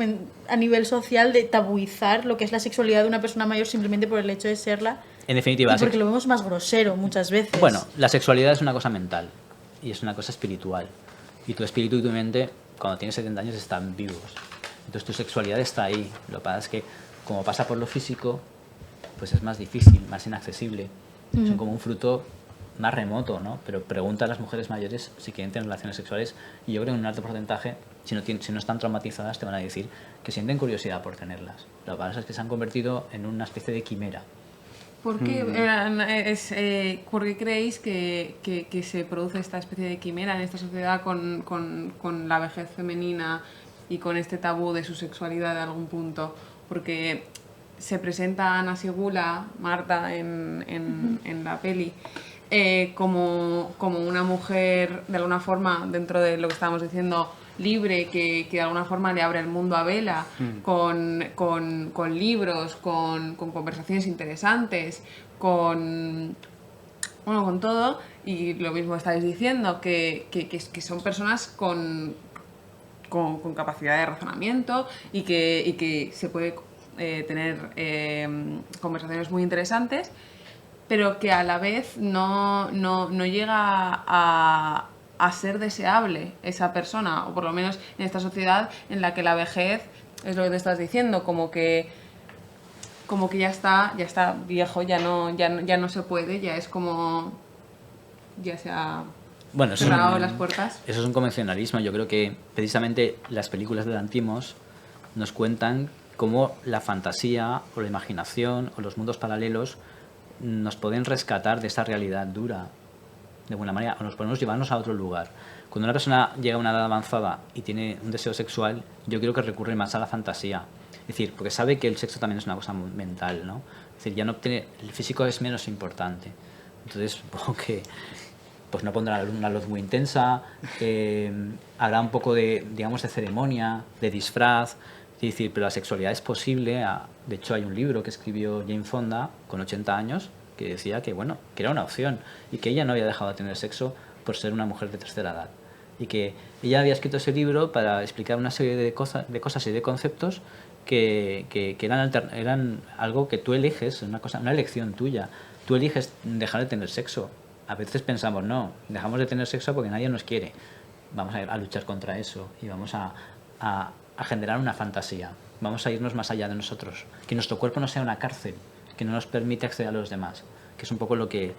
a nivel social de tabuizar lo que es la sexualidad de una persona mayor simplemente por el hecho de serla. En definitiva, y porque lo vemos más grosero muchas veces. Bueno, la sexualidad es una cosa mental y es una cosa espiritual. Y tu espíritu y tu mente, cuando tienes 70 años, están vivos. Entonces tu sexualidad está ahí. Lo que pasa es que, como pasa por lo físico, pues es más difícil, más inaccesible. Son como un fruto más remoto, ¿no? Pero pregunta a las mujeres mayores si quieren tener relaciones sexuales y yo creo que en un alto porcentaje, si no están traumatizadas, te van a decir que sienten curiosidad por tenerlas. Lo que pasa es que se han convertido en una especie de quimera. ¿Por qué, ¿por qué creéis que se produce esta especie de quimera en esta sociedad con la vejez femenina y con este tabú de su sexualidad de algún punto? Porque se presenta Ana Sigula, Marta, en la peli, como una mujer, de alguna forma, dentro de lo que estábamos diciendo, libre, que de alguna forma le abre el mundo a Bella, con libros, con conversaciones interesantes, con todo, y lo mismo estáis diciendo, que son personas con capacidad de razonamiento y que se puede tener conversaciones muy interesantes, pero que a la vez no llega a ser deseable esa persona, o por lo menos en esta sociedad en la que la vejez, es lo que te estás diciendo, como que ya está viejo, ya no se puede, ya es como ya se ha cerrado las puertas. Eso es un convencionalismo. Yo creo que precisamente las películas de Lantimos nos cuentan cómo la fantasía o la imaginación o los mundos paralelos nos pueden rescatar de esa realidad dura de buena manera, o nos podemos llevarnos a otro lugar. Cuando una persona llega a una edad avanzada y tiene un deseo sexual, yo creo que recurre más a la fantasía. Es decir, porque sabe que el sexo también es una cosa mental, ¿no? Es decir, el físico es menos importante. Entonces, supongo que pues no pondrá una luz muy intensa, habrá un poco de ceremonia, de disfraz. Es decir, pero la sexualidad es posible. De hecho, hay un libro que escribió Jane Fonda con 80 años que decía que era una opción y que ella no había dejado de tener sexo por ser una mujer de tercera edad. Y que ella había escrito ese libro para explicar una serie de cosas y de conceptos que eran algo que tú eliges, una elección tuya. Tú eliges dejar de tener sexo. A veces pensamos, no, dejamos de tener sexo porque nadie nos quiere. Vamos a luchar contra eso y vamos a generar una fantasía. Vamos a irnos más allá de nosotros. Que nuestro cuerpo no sea una cárcel, que no nos permite acceder a los demás. Que es un poco lo que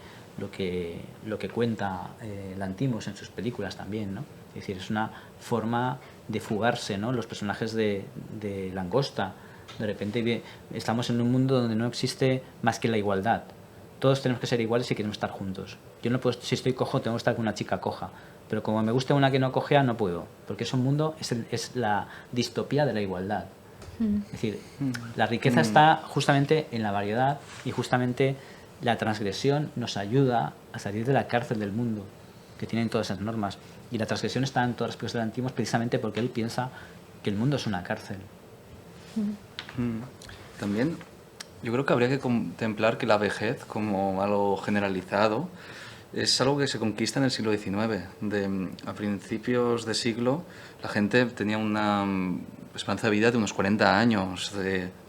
cuenta Lantimos en sus películas también, ¿no? Es decir, es una forma de fugarse, ¿no? Los personajes de Langosta. De repente estamos en un mundo donde no existe más que la igualdad. Todos tenemos que ser iguales y queremos estar juntos. Yo no puedo, si estoy cojo, tengo que estar con una chica coja. Pero como me gusta una que no cojea, no puedo. Porque ese mundo es la distopía de la igualdad. Es decir, la riqueza está justamente en la variedad y justamente la transgresión nos ayuda a salir de la cárcel del mundo que tienen todas esas normas. Y la transgresión está en todas las películas de Lantimos precisamente porque él piensa que el mundo es una cárcel. También yo creo que habría que contemplar que la vejez, como algo generalizado, es algo que se conquista en el siglo XIX. A principios de siglo la gente tenía una esperanza de vida de unos 40 años.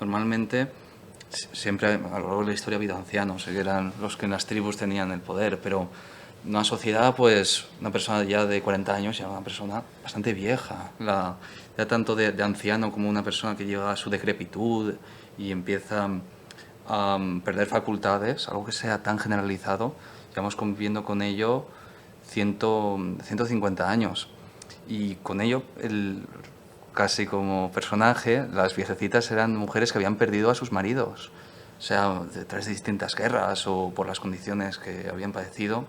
Normalmente, siempre a lo largo de la historia ha habido ancianos, que eran los que en las tribus tenían el poder, pero en una sociedad, pues una persona ya de 40 años ya era una persona bastante vieja. Ya tanto de anciano como una persona que llega a su decrepitud y empieza a perder facultades, algo que sea tan generalizado. Llevamos conviviendo con ello 150 años. Y con ello, casi como personaje, las viejecitas eran mujeres que habían perdido a sus maridos. sea a través de distintas guerras o por las condiciones que habían padecido.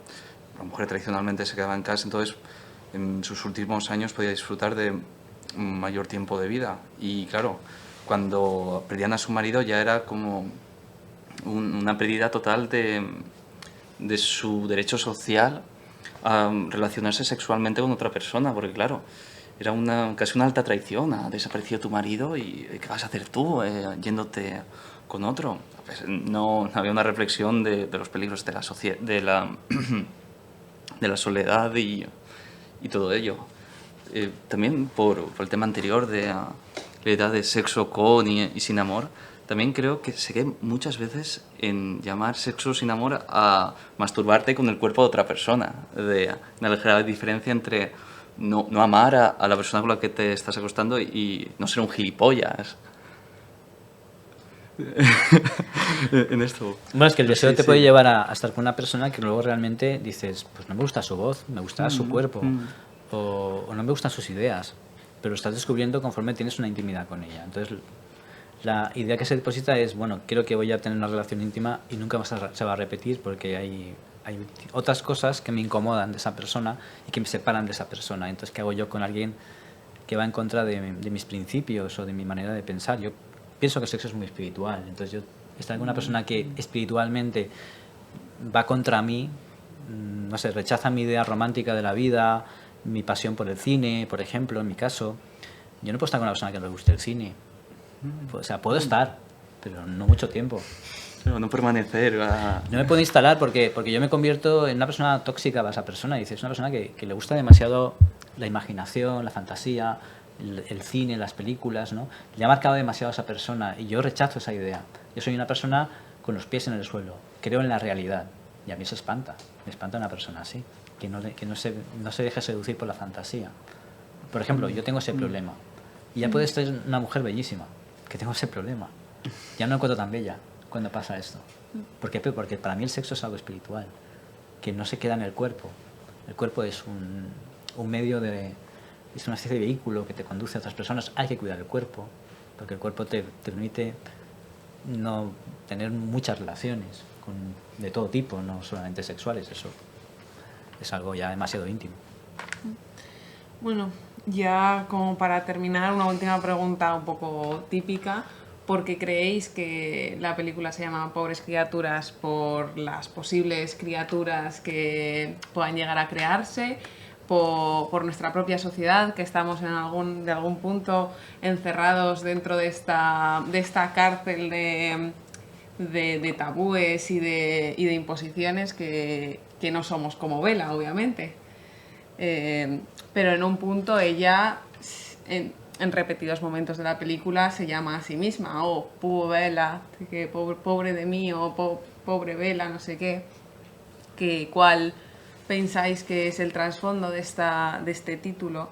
La mujer tradicionalmente se quedaba en casa, entonces en sus últimos años podía disfrutar de un mayor tiempo de vida. Y claro, cuando perdían a su marido ya era como una pérdida total de su derecho social a relacionarse sexualmente con otra persona, porque claro, era casi una alta traición. Ha desaparecido tu marido y ¿qué vas a hacer tú yéndote con otro? Pues no había una reflexión de los peligros de de la soledad y todo ello. También por el tema anterior de la idea de sexo con y sin amor, también creo que se cae muchas veces en llamar sexo sin amor a masturbarte con el cuerpo de otra persona, de una ligera diferencia entre no amar a la persona con la que te estás acostando y no ser un gilipollas. En esto. Bueno, es que el deseo Sí, te sí. puede llevar a estar con una persona que luego realmente dices, pues no me gusta su voz, me gusta su cuerpo, o no me gustan sus ideas, pero lo estás descubriendo conforme tienes una intimidad con ella. Entonces, la idea que se deposita es, bueno, quiero que voy a tener una relación íntima y nunca más se va a repetir porque hay otras cosas que me incomodan de esa persona y que me separan de esa persona. Entonces, ¿qué hago yo con alguien que va en contra de mis principios o de mi manera de pensar? Yo pienso que el sexo es muy espiritual, entonces yo estar con una persona que espiritualmente va contra mí, no sé, rechaza mi idea romántica de la vida, mi pasión por el cine, por ejemplo, en mi caso, yo no puedo estar con una persona que no le guste el cine. O sea, puedo estar, pero no mucho tiempo. Pero no permanecer. No me puedo instalar porque yo me convierto en una persona tóxica para esa persona. Dice, es una persona que le gusta demasiado la imaginación, la fantasía, el cine, las películas, ¿no? Le ha marcado demasiado a esa persona y yo rechazo esa idea. Yo soy una persona con los pies en el suelo, creo en la realidad y a mí me espanta una persona así, que no se deje seducir por la fantasía. Por ejemplo, yo tengo ese problema y ya puede ser una mujer bellísima, que tengo ese problema. Ya no me encuentro tan bella cuando pasa esto. ¿Por qué? Porque para mí el sexo es algo espiritual, que no se queda en el cuerpo. El cuerpo es un medio es una especie de vehículo que te conduce a otras personas. Hay que cuidar el cuerpo, porque el cuerpo te permite no tener muchas relaciones de todo tipo, no solamente sexuales. Eso es algo ya demasiado íntimo. Bueno, ya como para terminar, una última pregunta un poco típica. ¿Por qué creéis que la película se llama Pobres criaturas? ¿Por las posibles criaturas que puedan llegar a crearse? ¿Por nuestra propia sociedad, que estamos de algún punto encerrados dentro de esta cárcel de tabúes y de imposiciones que no somos como Bella, obviamente? Pero en un punto ella, en repetidos momentos de la película, se llama a sí misma, pobre Bella, que pobre de mí, o pobre Bella, no sé qué. ¿Cuál pensáis que es el trasfondo de este título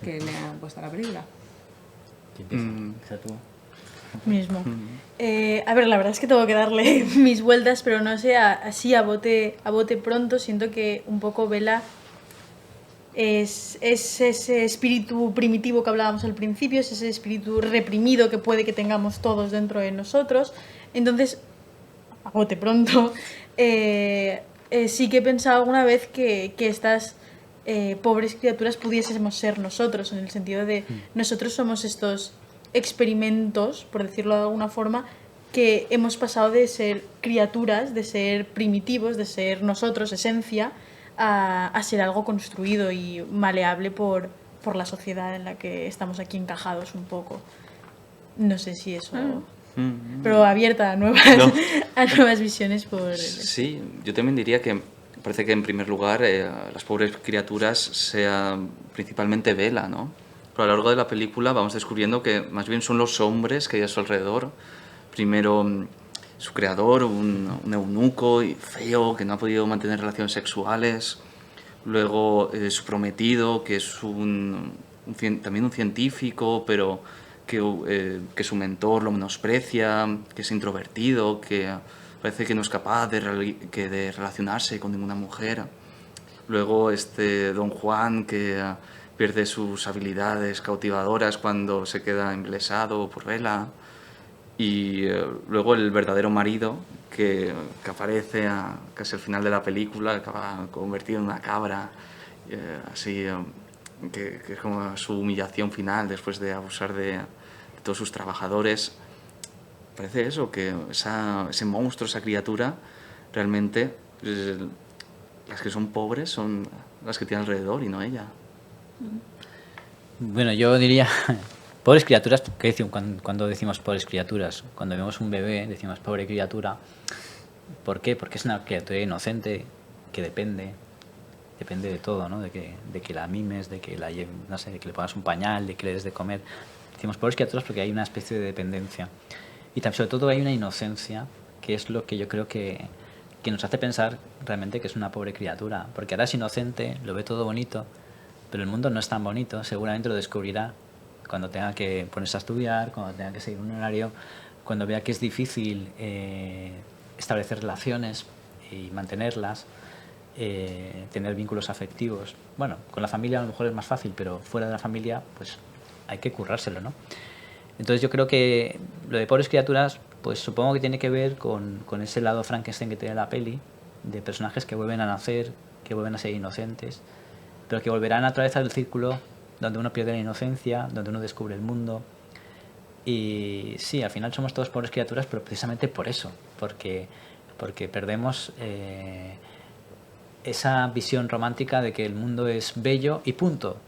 que le han puesto a la película? Empieza tú. Mismo. A ver, la verdad es que tengo que darle mis vueltas, pero no sé, así a bote pronto siento que un poco Bella es ese espíritu primitivo que hablábamos al principio, es ese espíritu reprimido que puede que tengamos todos dentro de nosotros. Entonces, a bote pronto, sí que he pensado alguna vez que estas pobres criaturas pudiésemos ser nosotros, en el sentido de nosotros somos estos experimentos, por decirlo de alguna forma, que hemos pasado de ser criaturas, de ser primitivos, de ser nosotros, esencia, a ser algo construido y maleable por la sociedad en la que estamos aquí encajados un poco. No sé si eso... Pero abierta a nuevas visiones por... Sí, yo también diría que parece que en primer lugar las pobres criaturas sea principalmente Bella, ¿no? Pero a lo largo de la película vamos descubriendo que más bien son los hombres que hay a su alrededor. Primero su creador, un eunuco y feo que no ha podido mantener relaciones sexuales. Luego su prometido, que es también un científico, pero que su mentor lo menosprecia, que es introvertido, que parece que no es capaz de relacionarse con ninguna mujer. Luego Don Juan, que pierde sus habilidades cautivadoras cuando se queda embelesado por Bella. Y luego el verdadero marido que aparece casi al final de la película, acaba convertido en una cabra, así, que es como su humillación final después de abusar de todos sus trabajadores. Parece eso, que ese monstruo, esa criatura, realmente las que son pobres son las que tiene alrededor y no ella. Bueno, yo diría, pobres criaturas, ¿qué decimos cuando decimos pobres criaturas? Cuando vemos un bebé decimos pobre criatura. ¿Por qué? Porque es una criatura inocente que depende de todo, ¿no? De que la mimes, de que no sé, de que le pongas un pañal, de que le des de comer. Decimos pobres criaturas porque hay una especie de dependencia. Y sobre todo hay una inocencia, que es lo que yo creo que nos hace pensar realmente que es una pobre criatura. Porque ahora es inocente, lo ve todo bonito, pero el mundo no es tan bonito. Seguramente lo descubrirá cuando tenga que ponerse a estudiar, cuando tenga que seguir un horario, cuando vea que es difícil establecer relaciones y mantenerlas, tener vínculos afectivos. Bueno, con la familia a lo mejor es más fácil, pero fuera de la familia pues hay que currárselo, ¿no? Entonces yo creo que lo de pobres criaturas, pues supongo que tiene que ver con ese lado Frankenstein que tiene la peli, de personajes que vuelven a nacer, que vuelven a ser inocentes, pero que volverán a atravesar el círculo donde uno pierde la inocencia, donde uno descubre el mundo. Y sí, al final somos todos pobres criaturas, pero precisamente por eso, porque perdemos esa visión romántica de que el mundo es bello y punto,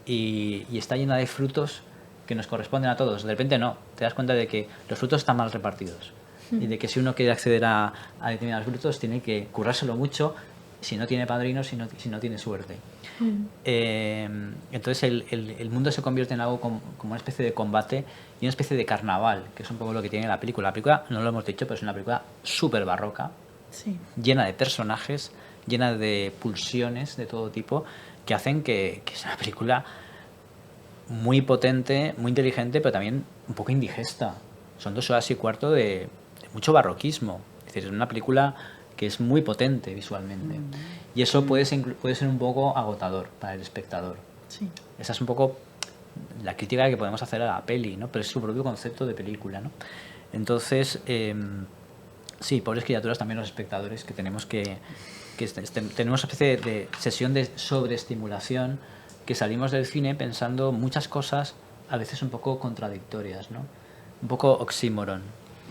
y está llena de frutos que nos corresponden a todos. De repente no, te das cuenta de que los frutos están mal repartidos y de que si uno quiere acceder a determinados frutos tiene que currárselo mucho, si no tiene padrinos, si no tiene suerte. Entonces el mundo se convierte en algo como una especie de combate y una especie de carnaval, que es un poco lo que tiene la película. La película, no lo hemos dicho, pero es una película súper barroca, Sí. llena de personajes, llena de pulsiones de todo tipo, que hacen que sea una película muy potente, muy inteligente, pero también un poco indigesta. Son 2 horas y cuarto de mucho barroquismo. Es decir, es una película que es muy potente visualmente. Y eso puede ser un poco agotador para el espectador. Sí. Esa es un poco la crítica que podemos hacer a la peli, ¿no? Pero es su propio concepto de película, ¿no? Entonces, sí, pobres criaturas también los espectadores que tenemos tenemos una especie de sesión de sobreestimulación, que salimos del cine pensando muchas cosas a veces un poco contradictorias, ¿no? Un poco oxímoron.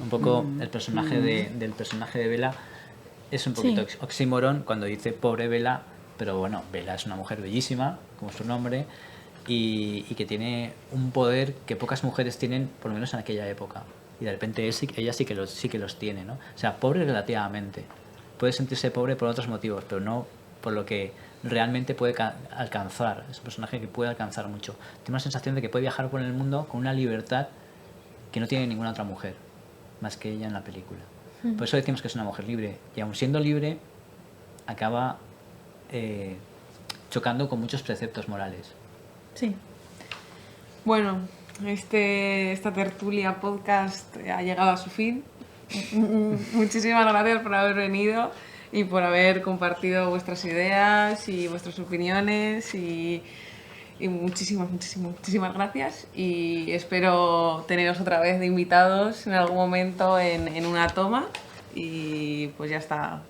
Un poco el personaje del personaje de Bella es un poquito oxímoron cuando dice pobre Bella, pero bueno, Bella es una mujer bellísima, como su nombre, y que tiene un poder que pocas mujeres tienen, por lo menos en aquella época. Y de repente ella sí que los tiene, ¿no? O sea, pobre relativamente. Puede sentirse pobre por otros motivos, pero no por lo que realmente puede alcanzar. Es un personaje que puede alcanzar mucho. Tiene una sensación de que puede viajar por el mundo con una libertad que no tiene ninguna otra mujer, más que ella en la película. Por eso decimos que es una mujer libre. Y aun siendo libre, acaba chocando con muchos preceptos morales. Sí. Bueno, esta tertulia podcast ha llegado a su fin. Muchísimas gracias por haber venido y por haber compartido vuestras ideas y vuestras opiniones y muchísimas gracias, y espero teneros otra vez de invitados en algún momento en una toma, y pues ya está.